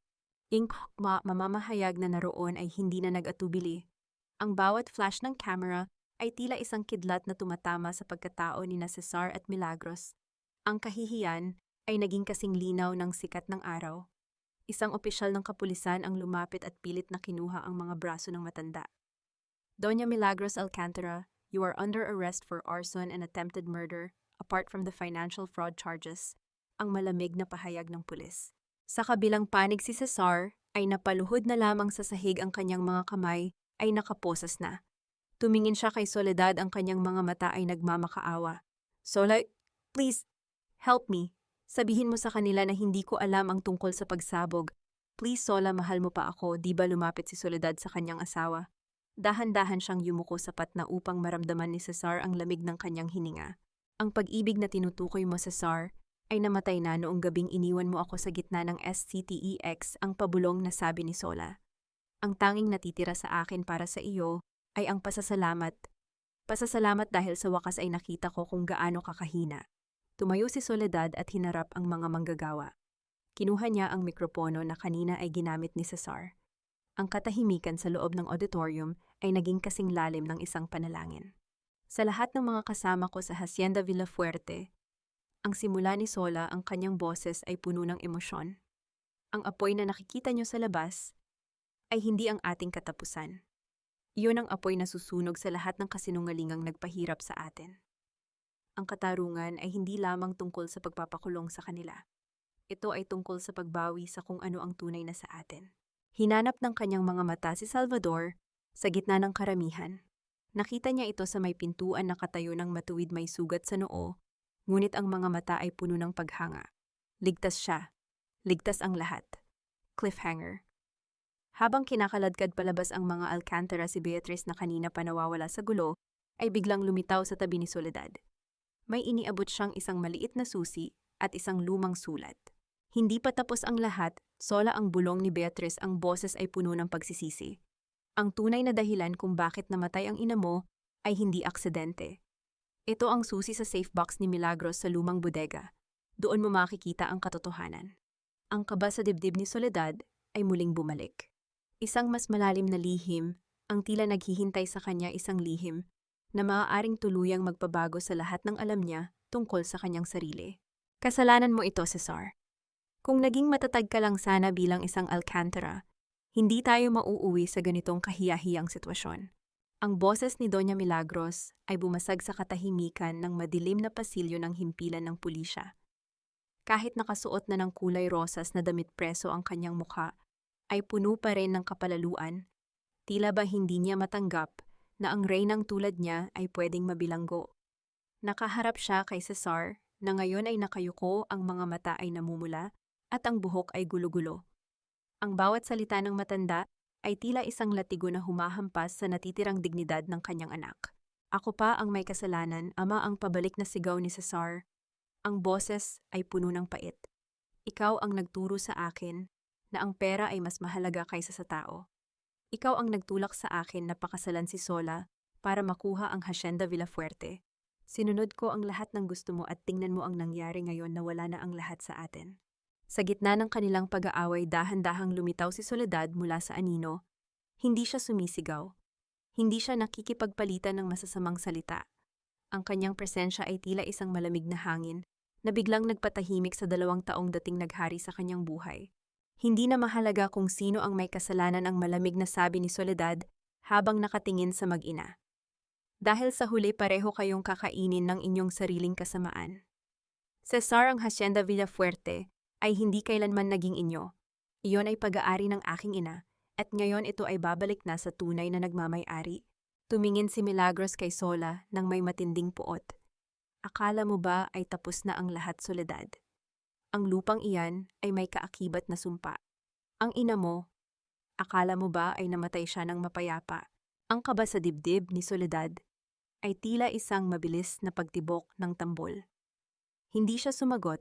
Mamamahayag na naroon ay hindi na nag-atubili. Ang bawat flash ng camera ay tila isang kidlat na tumatama sa pagkatao ni Cesar at Milagros. Ang kahihiyan ay naging kasing linaw ng sikat ng araw. Isang opisyal ng kapulisan ang lumapit at pilit na kinuha ang mga braso ng matanda. "Doña Milagros Alcantara, you are under arrest for arson and attempted murder, apart from the financial fraud charges," ang malamig na pahayag ng pulis. Sa kabilang panig, si Cesar ay napaluhod na lamang sa sahig, ang kanyang mga kamay ay nakaposas na. Tumingin siya kay Soledad, ang kanyang mga mata ay nagmamakaawa. "Sola, please, help me. Sabihin mo sa kanila na hindi ko alam ang tungkol sa pagsabog. Please, Sola, mahal mo pa ako." Di ba lumapit si Soledad sa kanyang asawa? Dahan-dahan siyang yumuko sapat na upang maramdaman ni Cesar ang lamig ng kanyang hininga. "Ang pag-ibig na tinutukoy mo, Cesar, ay namatay na noong gabing iniwan mo ako sa gitna ng SCTEX," ang pabulong na sabi ni Sola. "Ang tanging natitira sa akin para sa iyo ay ang pasasalamat. Pasasalamat dahil sa wakas ay nakita ko kung gaano kakahina." Tumayo si Soledad at hinarap ang mga manggagawa. Kinuha niya ang mikropono na kanina ay ginamit ni Cesar. Ang katahimikan sa loob ng auditorium ay naging kasing lalim ng isang panalangin. "Sa lahat ng mga kasama ko sa Hacienda Villafuerte," ang simula ni Sola, ang kanyang boses ay puno ng emosyon. "Ang apoy na nakikita niyo sa labas ay hindi ang ating katapusan. Iyon ang apoy na susunog sa lahat ng kasinungalingang nagpahirap sa atin. Ang katarungan ay hindi lamang tungkol sa pagpapakulong sa kanila. Ito ay tungkol sa pagbawi sa kung ano ang tunay na sa atin." Hinanap ng kanyang mga mata si Salvador sa gitna ng karamihan. Nakita niya ito sa may pintuan, nakatayo ng matuwid, may sugat sa noo, ngunit ang mga mata ay puno ng paghanga. Ligtas siya. Ligtas ang lahat. Cliffhanger. Habang kinakaladkad palabas ang mga Alcantara, si Beatrice na kanina pa nawawala sa gulo, ay biglang lumitaw sa tabi ni Soledad. May iniabot siyang isang maliit na susi at isang lumang sulat. Hindi pa tapos ang lahat, sola ang bulong ni Beatrice, ang boses ay puno ng pagsisisi. Ang tunay na dahilan kung bakit namatay ang ina mo ay hindi aksidente. Ito ang susi sa safe box ni Milagros sa lumang bodega. Doon mo makikita ang katotohanan. Ang kaba sa dibdib ni Soledad ay muling bumalik. Isang mas malalim na lihim, ang tila naghihintay sa kanya, isang lihim na maaaring tuluyang magpabago sa lahat ng alam niya tungkol sa kanyang sarili. Kasalanan mo ito, Cesar. Kung naging matatag ka lang sana bilang isang Alcantara, hindi tayo mauuwi sa ganitong kahiyahiyang sitwasyon. Ang boses ni Doña Milagros ay bumasag sa katahimikan ng madilim na pasilyo ng himpilan ng pulisya. Kahit nakasuot na ng kulay rosas na damit preso ang kanyang mukha, ay puno pa rin ng kapalaluan. Tila ba hindi niya matanggap na ang reynang tulad niya ay pwedeng mabilanggo. Nakaharap siya kay Cesar na ngayon ay nakayuko, ang mga mata ay namumula at ang buhok ay gulo-gulo. Ang bawat salita ng matanda ay tila isang latigo na humahampas sa natitirang dignidad ng kanyang anak. Ako pa ang may kasalanan, ama, ang pabalik na sigaw ni Cesar. Ang boses ay puno ng pait. Ikaw ang nagturo sa akin na ang pera ay mas mahalaga kaysa sa tao. Ikaw ang nagtulak sa akin na pakasalan si Sola para makuha ang Hacienda Villafuerte. Sinunod ko ang lahat ng gusto mo at tingnan mo ang nangyari ngayon na wala na ang lahat sa atin. Sa gitna ng kanilang pag-aaway, dahan-dahang lumitaw si Soledad mula sa anino. Hindi siya sumisigaw. Hindi siya nakikipagpalitan ng masasamang salita. Ang kanyang presensya ay tila isang malamig na hangin na biglang nagpatahimik sa 2 taong dating naghari sa kanyang buhay. Hindi na mahalaga kung sino ang may kasalanan, ang malamig na sabi ni Soledad habang nakatingin sa mag-ina. Dahil sa huli pareho kayong kakainin ng inyong sariling kasamaan. Cesar, ang Hacienda Villafuerte ay hindi kailanman naging inyo. Iyon ay pag-aari ng aking ina at ngayon ito ay babalik na sa tunay na nagmamay-ari. Tumingin si Milagros kay Sola nang may matinding puot. Akala mo ba ay tapos na ang lahat, Soledad? Ang lupang iyan ay may kaakibat na sumpa. Ang ina mo, akala mo ba ay namatay siya ng mapayapa? Ang kaba sa dibdib ni Soledad ay tila isang mabilis na pagtibok ng tambol. Hindi siya sumagot,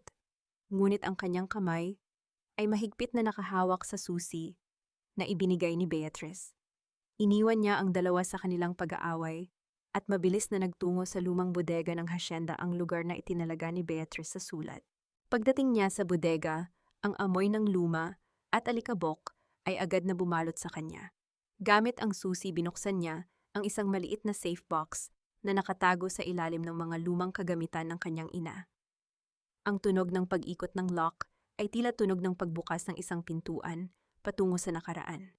ngunit ang kanyang kamay ay mahigpit na nakahawak sa susi na ibinigay ni Beatrice. Iniwan niya ang dalawa sa kanilang pag-aaway at mabilis na nagtungo sa lumang bodega ng hacienda, ang lugar na itinalaga ni Beatrice sa sulat. Pagdating niya sa bodega, ang amoy ng luma at alikabok ay agad na bumalot sa kanya. Gamit ang susi, binuksan niya ang isang maliit na safe box na nakatago sa ilalim ng mga lumang kagamitan ng kanyang ina. Ang tunog ng pag-ikot ng lock ay tila tunog ng pagbukas ng isang pintuan patungo sa nakaraan.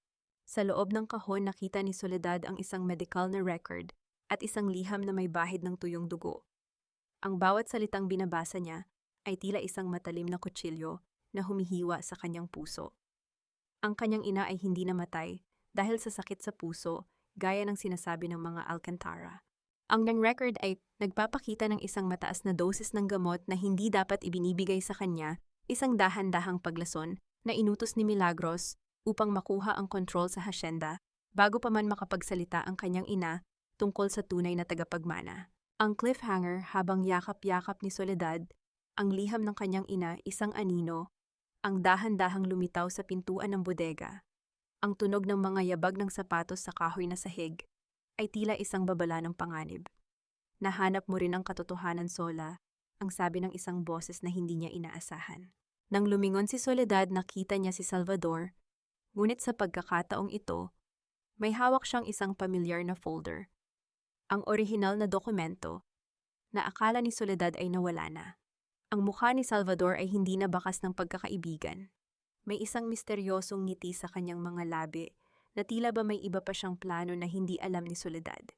Sa loob ng kahon, nakita ni Soledad ang isang medical na record at isang liham na may bahid ng tuyong dugo. Ang bawat salitang binabasa niya ay tila isang matalim na kutsilyo na humihiwa sa kanyang puso. Ang kanyang ina ay hindi namatay dahil sa sakit sa puso, gaya ng sinasabi ng mga Alcantara. Ang record ay nagpapakita ng isang mataas na dosis ng gamot na hindi dapat ibinibigay sa kanya, isang dahan-dahang paglason na inutos ni Milagros upang makuha ang kontrol sa hacienda bago pa man makapagsalita ang kanyang ina tungkol sa tunay na tagapagmana. Ang cliffhanger, habang yakap-yakap ni Soledad ang liham ng kanyang ina, isang anino, ang dahan-dahang lumitaw sa pintuan ng bodega. Ang tunog ng mga yabag ng sapatos sa kahoy na sahig ay tila isang babala ng panganib. Nahanap mo rin ang katotohanan, Sola, ang sabi ng isang boses na hindi niya inaasahan. Nang lumingon si Soledad, nakita niya si Salvador, ngunit sa pagkakataong ito, may hawak siyang isang pamilyar na folder. Ang orihinal na dokumento na akala ni Soledad ay nawala na. Ang mukha ni Salvador ay hindi na bakas ng pagkakaibigan. May isang misteryosong ngiti sa kanyang mga labi na tila ba may iba pa siyang plano na hindi alam ni Soledad.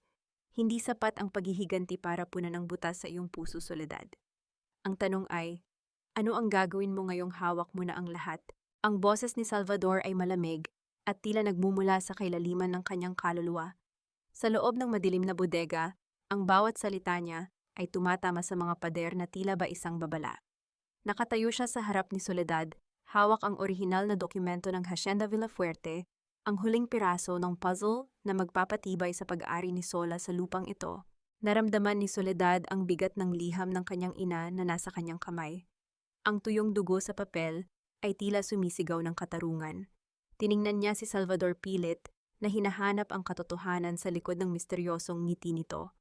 Hindi sapat ang paghihiganti para punan ng butas sa iyong puso, Soledad. Ang tanong ay, ano ang gagawin mo ngayong hawak mo na ang lahat? Ang boses ni Salvador ay malamig at tila nagmumula sa kailaliman ng kanyang kaluluwa. Sa loob ng madilim na bodega, ang bawat salita niya ay tumatama sa mga pader na tila ba isang babala. Nakatayo siya sa harap ni Soledad, hawak ang orihinal na dokumento ng Hacienda Villafuerte, ang huling piraso ng puzzle na magpapatibay sa pag-aari ni Sola sa lupang ito. Naramdaman ni Soledad ang bigat ng liham ng kanyang ina na nasa kanyang kamay. Ang tuyong dugo sa papel ay tila sumisigaw ng katarungan. Tiningnan niya si Salvador pilit na hinahanap ang katotohanan sa likod ng misteryosong ngiti nito.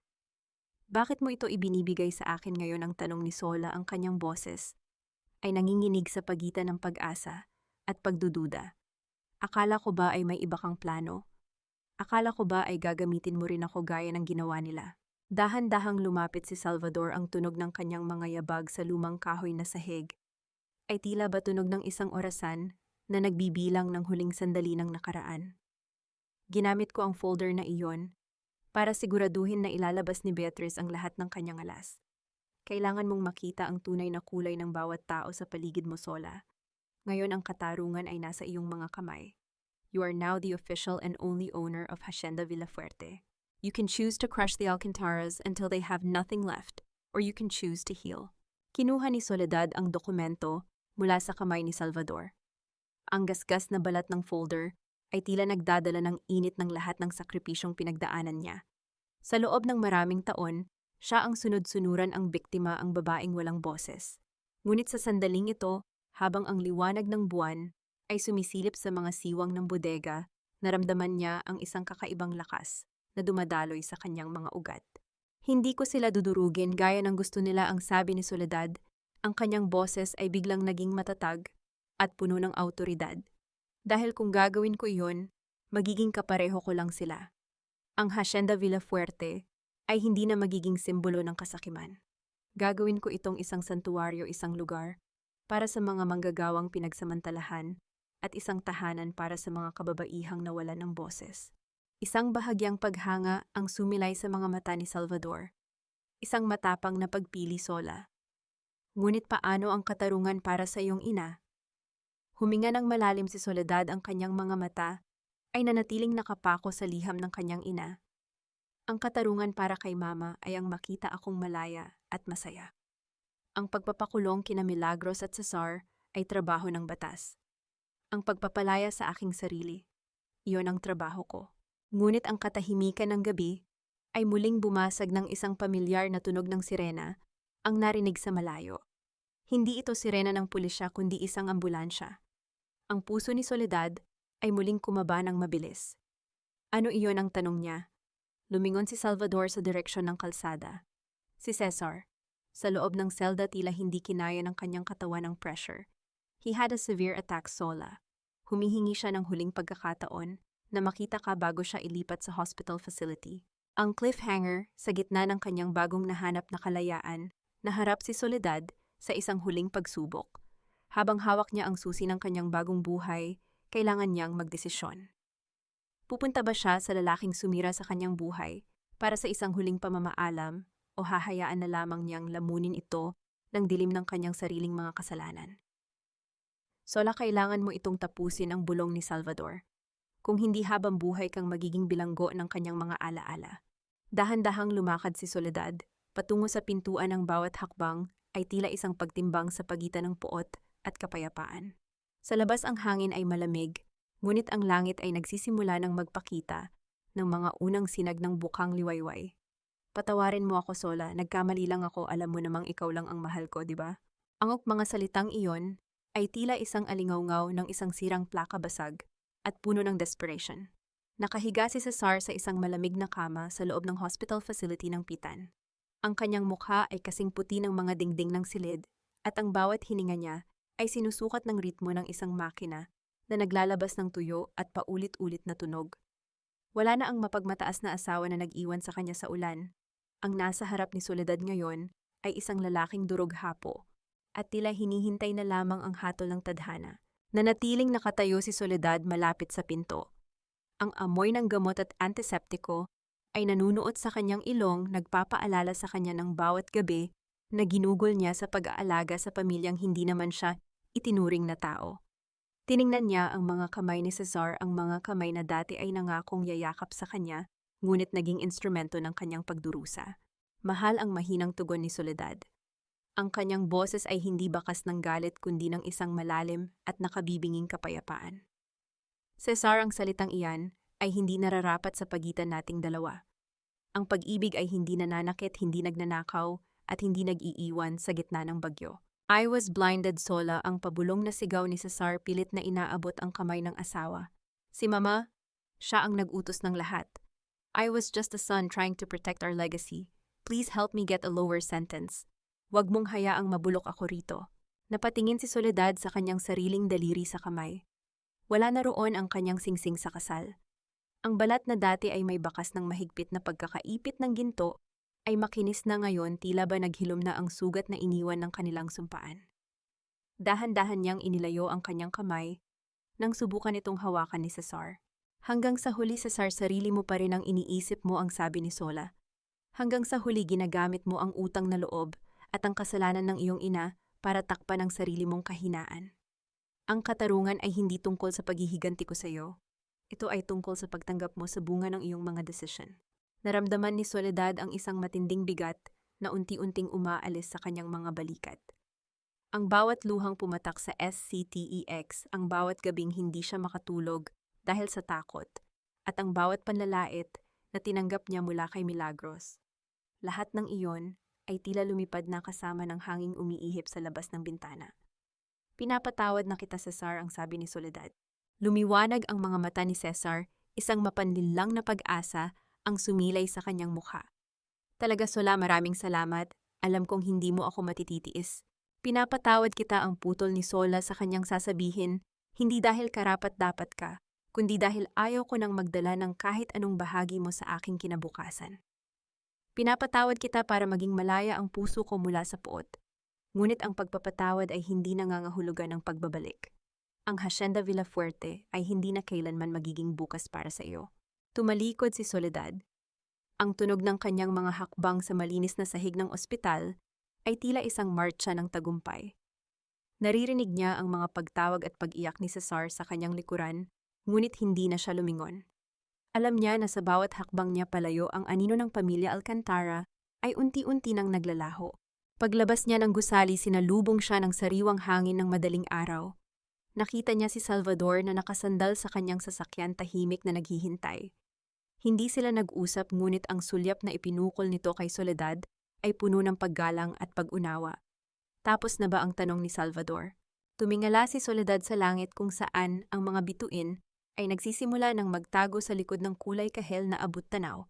"Bakit mo ito ibinibigay sa akin ngayon?" ang tanong ni Sola, ang kanyang boses ay nanginginig sa pagitan ng pag-asa at pagdududa. "Akala ko ba ay may iba kang plano? Akala ko ba ay gagamitin mo rin ako gaya ng ginawa nila?" Dahan-dahang lumapit si Salvador, ang tunog ng kanyang mga yabag sa lumang kahoy na sahig ay tila ba tunog ng isang orasan na nagbibilang ng huling sandali ng nakaraan. "Ginamit ko ang folder na iyon para siguraduhin na ilalabas ni Beatrice ang lahat ng kanyang alas. Kailangan mong makita ang tunay na kulay ng bawat tao sa paligid mo, Sola. Ngayon ang katarungan ay nasa iyong mga kamay. You are now the official and only owner of Hacienda Villafuerte. You can choose to crush the Alcantaras until they have nothing left, or you can choose to heal." Kinuha ni Soledad ang dokumento mula sa kamay ni Salvador. Ang gasgas na balat ng folder ay tila nagdadala ng init ng lahat ng sakripisyong pinagdaanan niya. Sa loob ng maraming taon, siya ang sunod-sunuran ang biktima, ang babaeng walang boses. Ngunit sa sandaling ito, habang ang liwanag ng buwan ay sumisilip sa mga siwang ng bodega, naramdaman niya ang isang kakaibang lakas na dumadaloy sa kanyang mga ugat. "Hindi ko sila dudurugin gaya ng gusto nila," ang sabi ni Soledad. Ang kanyang boses ay biglang naging matatag at puno ng awtoridad. "Dahil kung gagawin ko iyon, magiging kapareho ko lang sila. Ang Hacienda Villafuerte ay hindi na magiging simbolo ng kasakiman. Gagawin ko itong isang santuwaryo, isang lugar para sa mga manggagawang pinagsamantalahan at isang tahanan para sa mga kababaihang nawalan ng boses." Isang bahagyang paghanga ang sumilay sa mga mata ni Salvador. Isang matapang na pagpili, Sola. "Ngunit paano ang katarungan para sa iyong ina?" Huminga ng malalim si Soledad, ang kanyang mga mata ay nanatiling nakapako sa liham ng kanyang ina. "Ang katarungan para kay Mama ay ang makita akong malaya at masaya. Ang pagpapakulong kina Milagros at Cesar ay trabaho ng batas. Ang pagpapalaya sa aking sarili, iyon ang trabaho ko." Ngunit ang katahimikan ng gabi ay muling bumasag ng isang pamilyar na tunog ng sirena ang narinig sa malayo. Hindi ito sirena ng pulisya kundi isang ambulansya. Ang puso ni Soledad ay muling kumaba ng mabilis. "Ano iyon?" ang tanong niya. Lumingon si Salvador sa direksyon ng kalsada. Si Cesar, sa loob ng selda, tila hindi kinaya ng kanyang katawan ang pressure. He had a severe attack, Sola. Humihingi siya ng huling pagkakataon na makita ka bago siya ilipat sa hospital facility. Ang cliffhanger sa gitna ng kanyang bagong nahanap na kalayaan, naharap si Soledad sa isang huling pagsubok. Habang hawak niya ang susi ng kanyang bagong buhay, kailangan niyang magdesisyon. Pupunta ba siya sa lalaking sumira sa kanyang buhay para sa isang huling pamamaalam, o hahayaan na lamang niyang lamunin ito ng dilim ng kanyang sariling mga kasalanan? Sola, kailangan mo itong tapusin, ang bulong ni Salvador. Kung hindi, habang buhay kang magiging bilanggo ng kanyang mga alaala. Dahan-dahang lumakad si Soledad patungo sa pintuan. Ng bawat hakbang ay tila isang pagtimbang sa pagitan ng puot at kapayapaan. Sa labas ang hangin ay malamig, ngunit ang langit ay nagsisimula ng magpakita ng mga unang sinag ng bukang liwayway. "Patawarin mo ako, Sola, nagkamali lang ako, alam mo namang ikaw lang ang mahal ko, di ba?" Ang mga salitang iyon ay tila isang alingawngaw ng isang sirang plaka, basag at puno ng desperation. Nakahiga si Cesar sa isang malamig na kama sa loob ng hospital facility ng Pitan. Ang kanyang mukha ay kasing puti ng mga dingding ng silid, at ang bawat hininga niya ay sinusukat ng ritmo ng isang makina na naglalabas ng tuyo at paulit-ulit na tunog. Wala na ang mapagmataas na asawa na nag-iwan sa kanya sa ulan. Ang nasa harap ni Soledad ngayon ay isang lalaking durog-hapo, at tila hinihintay na lamang ang hatol ng tadhana. Nanatiling nakatayo si Soledad malapit sa pinto. Ang amoy ng gamot at antiseptiko ay nanunuot sa kanyang ilong, nagpapaalala sa kanya ng bawat gabi na ginugol niya sa pag-aalaga sa pamilyang hindi naman siya itinuring na tao. Tiningnan niya ang mga kamay ni Cesar, ang mga kamay na dati ay nangakong yayakap sa kanya, ngunit naging instrumento ng kanyang pagdurusa. Mahal ang mahinang tugon ni Soledad. Ang kanyang boses ay hindi bakas ng galit kundi ng isang malalim at nakabibinging kapayapaan. Cesar, ang salitang iyan ay hindi nararapat sa pagitan nating dalawa. Ang pag-ibig ay hindi nananakit, hindi nagnanakaw, at hindi nag-iiwan sa gitna ng bagyo. I was blinded, Sola, ang pabulong na sigaw ni Cesar, pilit na inaabot ang kamay ng asawa. Si Mama, siya ang nag-utos ng lahat. I was just a son trying to protect our legacy. Please help me get a lower sentence. Huwag mong hayaang mabulok ako rito. Napatingin si Soledad sa kanyang sariling daliri sa kamay. Wala na roon ang kanyang singsing sa kasal. Ang balat na dati ay may bakas ng mahigpit na pagkakaipit ng ginto ay makinis na ngayon, tila ba naghilom na ang sugat na iniwan ng kanilang sumpaan. Dahan-dahan niyang inilayo ang kanyang kamay nang subukan itong hawakan ni Cesar. Hanggang sa huli, Cesar, sarili mo pa rin ang iniisip mo, ang sabi ni Sola. Hanggang sa huli ginagamit mo ang utang na loob at ang kasalanan ng iyong ina para takpan ang sarili mong kahinaan. Ang katarungan ay hindi tungkol sa paghihiganti ko sa iyo. Ito ay tungkol sa pagtanggap mo sa bunga ng iyong mga desisyon. Naramdaman ni Soledad ang isang matinding bigat na unti-unting umaalis sa kanyang mga balikat. Ang bawat luhang pumatak sa SCTEX, ang bawat gabing hindi siya makatulog dahil sa takot, at ang bawat panlalait na tinanggap niya mula kay Milagros. Lahat ng iyon ay tila lumipad na kasama ng hanging umiihip sa labas ng bintana. Pinapatawad na kita, Cesar, ang sabi ni Soledad. Lumiwanag ang mga mata ni Cesar, isang mapanlinlang na pag-asa ang sumilay sa kanyang mukha. Talaga, Sola, maraming salamat. Alam kong hindi mo ako matititiis. Pinapatawad kita, ang putol ni Sola sa kanyang sasabihin, hindi dahil karapat-dapat ka, kundi dahil ayaw ko nang magdala ng kahit anong bahagi mo sa aking kinabukasan. Pinapatawad kita para maging malaya ang puso ko mula sa puot. Ngunit ang pagpapatawad ay hindi nangangahulugan ng pagbabalik. Ang Hacienda Villafuerte ay hindi na kailanman magiging bukas para sa iyo. Tumalikod si Soledad. Ang tunog ng kanyang mga hakbang sa malinis na sahig ng ospital ay tila isang martsa ng tagumpay. Naririnig niya ang mga pagtawag at pag-iyak ni Cesar sa kanyang likuran, ngunit hindi na siya lumingon. Alam niya na sa bawat hakbang niya palayo, ang anino ng pamilya Alcantara ay unti-unti nang naglalaho. Paglabas niya ng gusali, sinalubong siya ng sariwang hangin ng madaling araw. Nakita niya si Salvador na nakasandal sa kanyang sasakyan, tahimik na naghihintay. Hindi sila nag-usap, ngunit ang sulyap na ipinukol nito kay Soledad ay puno ng paggalang at pag-unawa. Tapos na ba ang tanong ni Salvador? Tumingala si Soledad sa langit kung saan ang mga bituin ay nagsisimula ng magtago sa likod ng kulay kahel na abot-tanaw.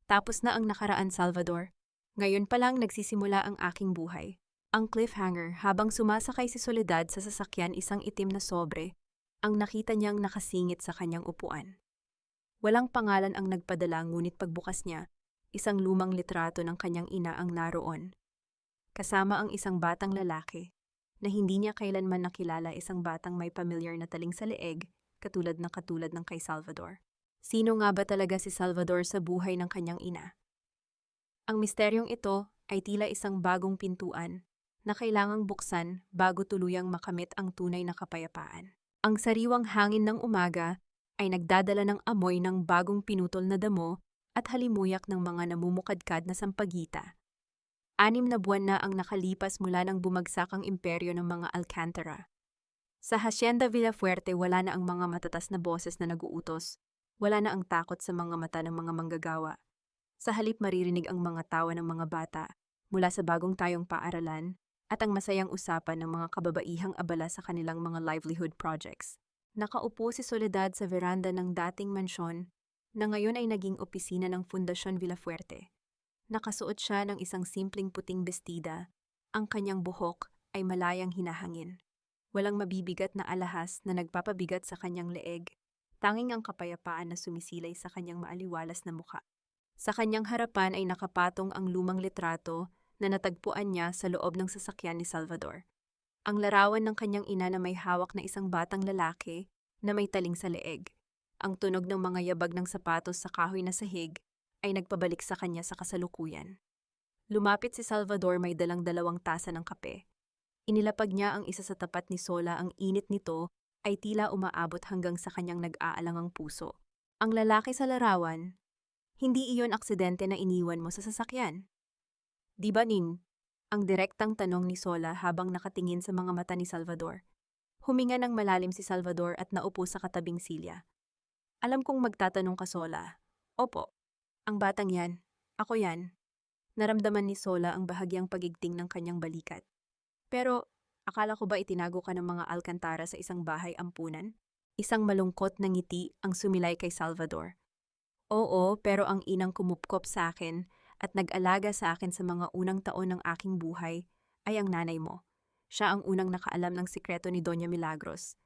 Tapos na ang nakaraan, Salvador. Ngayon pa lang nagsisimula ang aking buhay. Ang cliffhanger. Habang sumasakay si Soledad sa sasakyan, isang itim na sobre ang nakita niyang nakasingit sa kanyang upuan. Walang pangalan ang nagpadala, ngunit pagbukas niya, isang lumang litrato ng kanyang ina ang naroon. Kasama ang isang batang lalaki na hindi niya kailanman nakilala, isang batang may pamilyar na taling sa leeg, katulad ng kay Salvador. Sino nga ba talaga si Salvador sa buhay ng kanyang ina? Ang misteryong ito ay tila isang bagong pintuan na kailangang buksan bago tuluyang makamit ang tunay na kapayapaan. Ang sariwang hangin ng umaga ay nagdadala ng amoy ng bagong pinutol na damo at halimuyak ng mga namumukadkad na sampagita. 6 na buwan na ang nakalipas mula nang bumagsak ang imperyo ng mga Alcantara. Sa Hacienda Villafuerte, wala na ang mga matatas na boses na naguutos. Wala na ang takot sa mga mata ng mga manggagawa. Sa halip, maririnig ang mga tawa ng mga bata mula sa bagong tayong paaralan at ang masayang usapan ng mga kababaihang abala sa kanilang mga livelihood projects. Nakaupo si Soledad sa veranda ng dating mansyon na ngayon ay naging opisina ng Fundación Villafuerte. Nakasuot siya ng isang simpleng puting bestida. Ang kanyang buhok ay malayang hinahangin. Walang mabibigat na alahas na nagpapabigat sa kanyang leeg. Tanging ang kapayapaan na sumisilay sa kanyang maaliwalas na mukha. Sa kanyang harapan ay nakapatong ang lumang litrato na natagpuan niya sa loob ng sasakyan ni Salvador. Ang larawan ng kanyang ina na may hawak na isang batang lalaki na may taling sa leeg. Ang tunog ng mga yabag ng sapatos sa kahoy na sahig ay nagpabalik sa kanya sa kasalukuyan. Lumapit si Salvador, may dalang 2 tasa ng kape. Inilapag niya ang isa sa tapat ni Sola, ang init nito ay tila umaabot hanggang sa kanyang nag-aalangang puso. Ang lalaki sa larawan, hindi iyon aksidente na iniwan mo sa sasakyan. Di ba, Nin? Ang direktang tanong ni Sola habang nakatingin sa mga mata ni Salvador. Huminga ng malalim si Salvador at naupo sa katabing silya. Alam kong magtatanong ka, Sola. Opo. Ang batang yan. Ako yan. Naramdaman ni Sola ang bahagyang pagigting ng kanyang balikat. Pero, akala ko ba itinago ka ng mga alkantara sa isang bahay ampunan? Isang malungkot na ngiti ang sumilay kay Salvador. Oo, pero ang inang kumupkop sa akin at nag-alaga sa akin sa mga unang taon ng aking buhay ay ang nanay mo. Siya ang unang nakaalam ng sikreto ni Doña Milagros.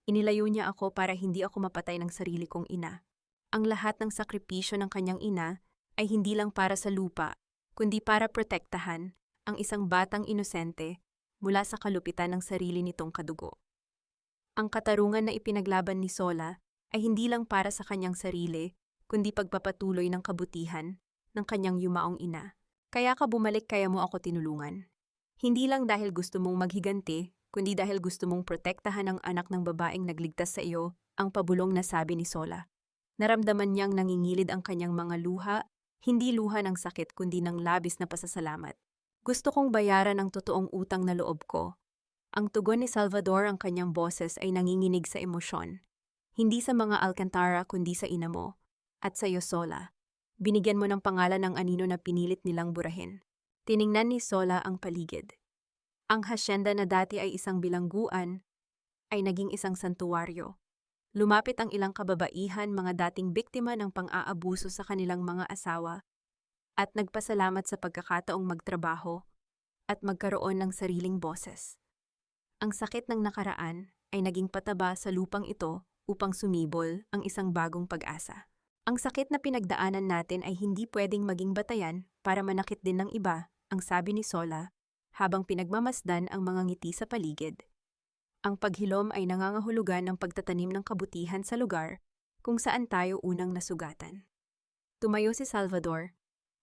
Inilayo niya ako para hindi ako mapatay ng sarili kong ina. Ang lahat ng sakripisyo ng kanyang ina ay hindi lang para sa lupa, kundi para protektahan ang isang batang inosente mula sa kalupitan ng sarili nitong kadugo. Ang katarungan na ipinaglaban ni Sola ay hindi lang para sa kanyang sarili, kundi pagpapatuloy ng kabutihan ng kanyang yumaong ina. Kaya ka bumalik kaya mo ako tinulungan. Hindi lang dahil gusto mong maghiganti, kundi dahil gusto mong protektahan ang anak ng babaeng nagligtas sa iyo, ang pabulong na sabi ni Sola. Naramdaman niyang nangingilid ang kanyang mga luha, hindi luha ng sakit kundi ng labis na pasasalamat. Gusto kong bayaran ang totoong utang na loob ko. Ang tugon ni Salvador, ang kanyang boses ay nanginginig sa emosyon. Hindi sa mga alkantara kundi sa ina mo. At sa iyo, Sola. Binigyan mo ng pangalan ng anino na pinilit nilang burahin. Tiningnan ni Sola ang paligid. Ang hasyenda na dati ay isang bilangguan ay naging isang santuwaryo. Lumapit ang ilang kababaihan, mga dating biktima ng pang-aabuso sa kanilang mga asawa, at nagpasalamat sa pagkakataong magtrabaho at magkaroon ng sariling boses. Ang sakit ng nakaraan ay naging pataba sa lupang ito upang sumibol ang isang bagong pag-asa. Ang sakit na pinagdaanan natin ay hindi pwedeng maging batayan para manakit din ng iba, ang sabi ni Sola, habang pinagmamasdan ang mga ngiti sa paligid. Ang paghilom ay nangangahulugan ng pagtatanim ng kabutihan sa lugar kung saan tayo unang nasugatan. Tumayo si Salvador.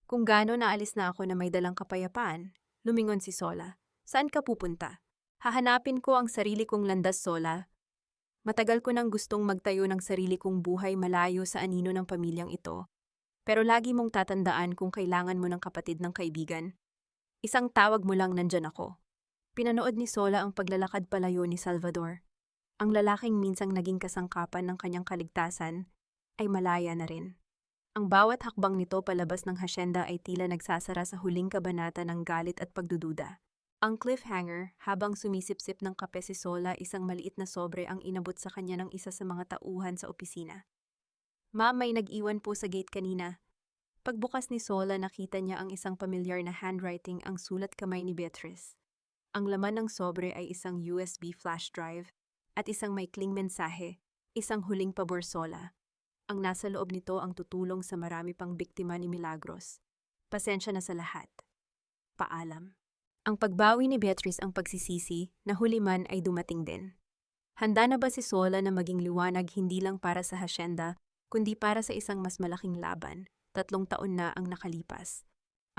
Kung gaano naalis na ako na may dalang kapayapaan, lumingon si Sola. Saan ka pupunta? Hahanapin ko ang sarili kong landas, Sola. Matagal ko nang gustong magtayo ng sarili kong buhay malayo sa anino ng pamilyang ito. Pero lagi mong tatandaan kung kailangan mo ng kapatid ng kaibigan. Isang tawag mo lang, nandyan ako. Pinanood ni Sola ang paglalakad palayo ni Salvador. Ang lalaking minsang naging kasangkapan ng kanyang kaligtasan ay malaya na rin. Ang bawat hakbang nito palabas ng hasyenda ay tila nagsasara sa huling kabanata ng galit at pagdududa. Ang cliffhanger, habang sumisipsip ng kape si Sola, isang maliit na sobre ang inabot sa kanya ng isa sa mga tauhan sa opisina. Ma'am, may nag-iwan po sa gate kanina. Pagbukas ni Sola, nakita niya ang isang pamilyar na handwriting, ang sulat kamay ni Beatrice. Ang laman ng sobre ay isang USB flash drive at isang maikling mensahe, isang huling pabor, Sola. Ang nasa loob nito ang tutulong sa marami pang biktima ni Milagros. Pasensya na sa lahat. Paalam. Ang pagbawi ni Beatrice ang pagsisisi na huli man ay dumating din. Handa na ba si Sola na maging liwanag hindi lang para sa hasyenda, kundi para sa isang mas malaking laban? 3 taon na ang nakalipas.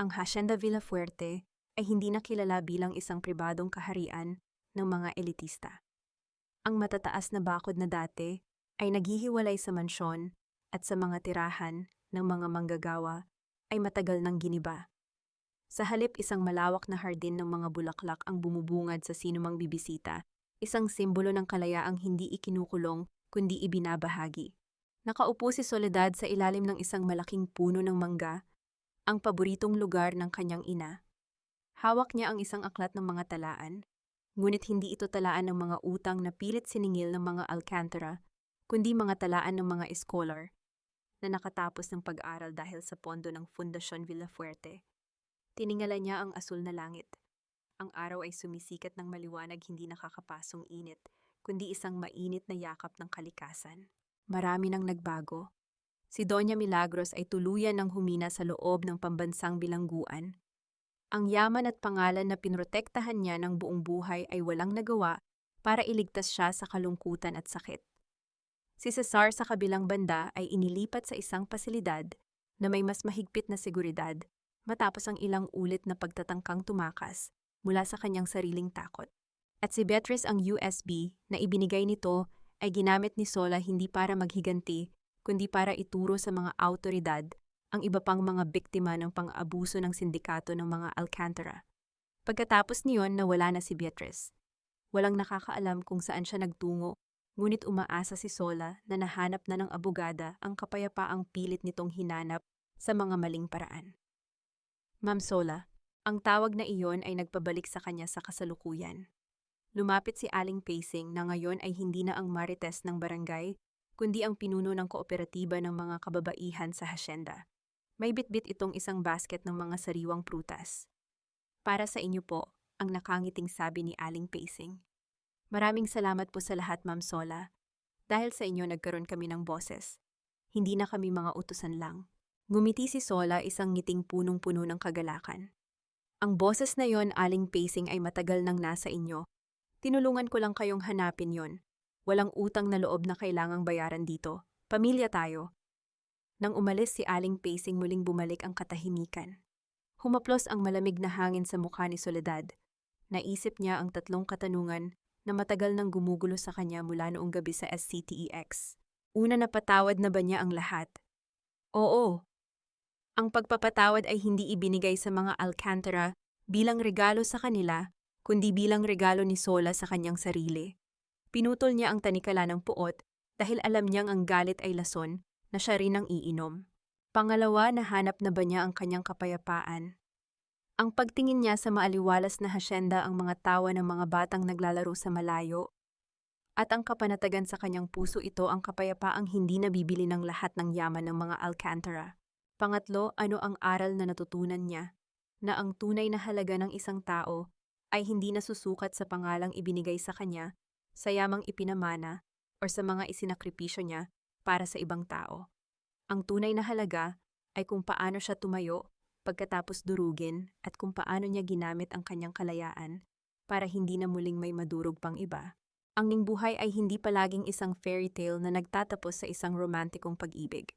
Ang Hacienda Villafuerte ay hindi na kilala bilang isang pribadong kaharian ng mga elitista. Ang matataas na bakod na dati ay naghihiwalay sa mansyon at sa mga tirahan ng mga manggagawa ay matagal nang giniba. Sa halip, isang malawak na hardin ng mga bulaklak ang bumubungad sa sinumang bibisita, isang simbolo ng kalayaang hindi ikinukulong kundi ibinabahagi. Nakaupo si Soledad sa ilalim ng isang malaking puno ng mangga, ang paboritong lugar ng kanyang ina. Hawak niya ang isang aklat ng mga talaan, ngunit hindi ito talaan ng mga utang na pilit siningil ng mga alcantara, kundi mga talaan ng mga scholar na nakatapos ng pag-aral dahil sa pondo ng Fundación Villafuerte. Tiningala niya ang asul na langit. Ang araw ay sumisikat ng maliwanag, hindi nakakapasong init, kundi isang mainit na yakap ng kalikasan. Marami nang nagbago. Si Doña Milagros ay tuluyan ng humina sa loob ng pambansang bilangguan. Ang yaman at pangalan na pinrotektahan niya ng buong buhay ay walang nagawa para iligtas siya sa kalungkutan at sakit. Si Cesar sa kabilang banda ay inilipat sa isang pasilidad na may mas mahigpit na seguridad matapos ang ilang ulit na pagtatangkang tumakas mula sa kanyang sariling takot. At si Beatrice, ang USB na ibinigay nito ay ginamit ni Sola hindi para maghiganti, kundi para ituro sa mga awtoridad ang iba pang mga biktima ng pang-aabuso ng sindikato ng mga Alcantara. Pagkatapos niyon, nawala na si Beatrice. Walang nakakaalam kung saan siya nagtungo, ngunit umaasa si Sola na nahanap na ng abogada ang kapayapaang pilit nitong hinanap sa mga maling paraan. Ma'am Sola, ang tawag na iyon ay nagpabalik sa kanya sa kasalukuyan. Lumapit si Aling Pacing na ngayon ay hindi na ang marites ng barangay, kundi ang pinuno ng kooperatiba ng mga kababaihan sa hasyenda. May bitbit itong isang basket ng mga sariwang prutas. Para sa inyo po, ang nakangiting sabi ni Aling Pacing. Maraming salamat po sa lahat, Ma'am Sola. Dahil sa inyo nagkaroon kami ng boses. Hindi na kami mga utusan lang. Ngumiti si Sola, isang ngiting punong-puno ng kagalakan. Ang boses na yon, Aling Pacing, ay matagal nang nasa inyo. Tinulungan ko lang kayong hanapin yon. Walang utang na loob na kailangang bayaran dito. Pamilya tayo. Nang umalis si Aling Pacing, muling bumalik ang katahimikan. Humaplos ang malamig na hangin sa mukha ni Soledad. Naisip niya ang tatlong katanungan na matagal nang gumugulo sa kanya mula noong gabi sa SCTEX. Una, napatawad na ba niya ang lahat? Oo. Ang pagpapatawad ay hindi ibinigay sa mga Alcantara bilang regalo sa kanila, kundi bilang regalo ni Sola sa kanyang sarili. Pinutol niya ang tanikala ng puot dahil alam niyang ang galit ay lason na siya rin ang iinom. Pangalawa, nahanap na ba niya ang kanyang kapayapaan? Ang pagtingin niya sa maaliwalas na hasyenda, ang mga tawa ng mga batang naglalaro sa malayo, at ang kapanatagan sa kanyang puso, ito ang kapayapaang hindi nabibili ng lahat ng yaman ng mga Alcantara. Pangatlo, ano ang aral na natutunan niya? Na ang tunay na halaga ng isang tao ay hindi nasusukat sa pangalang ibinigay sa kanya, sa yamang ipinamana, o sa mga isinakripisyo niya para sa ibang tao. Ang tunay na halaga ay kung paano siya tumayo pagkatapos durugin at kung paano niya ginamit ang kanyang kalayaan para hindi na muling may madurog pang iba. Ang buhay ay hindi palaging isang fairy tale na nagtatapos sa isang romantikong pag-ibig.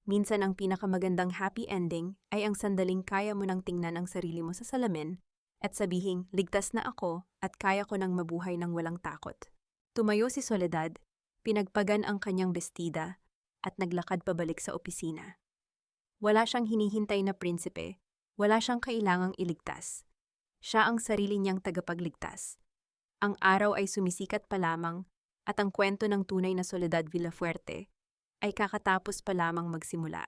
Minsan ang pinakamagandang happy ending ay ang sandaling kaya mo nang tingnan ang sarili mo sa salamin at sabihing, ligtas na ako at kaya ko nang mabuhay ng walang takot. Tumayo si Soledad, pinagpagan ang kanyang bestida, at naglakad pabalik sa opisina. Wala siyang hinihintay na prinsipe, wala siyang kailangang iligtas. Siya ang sarili niyang tagapagligtas. Ang araw ay sumisikat pa lamang at ang kwento ng tunay na Soledad Villafuerte ay kakatapos pa lamang magsimula.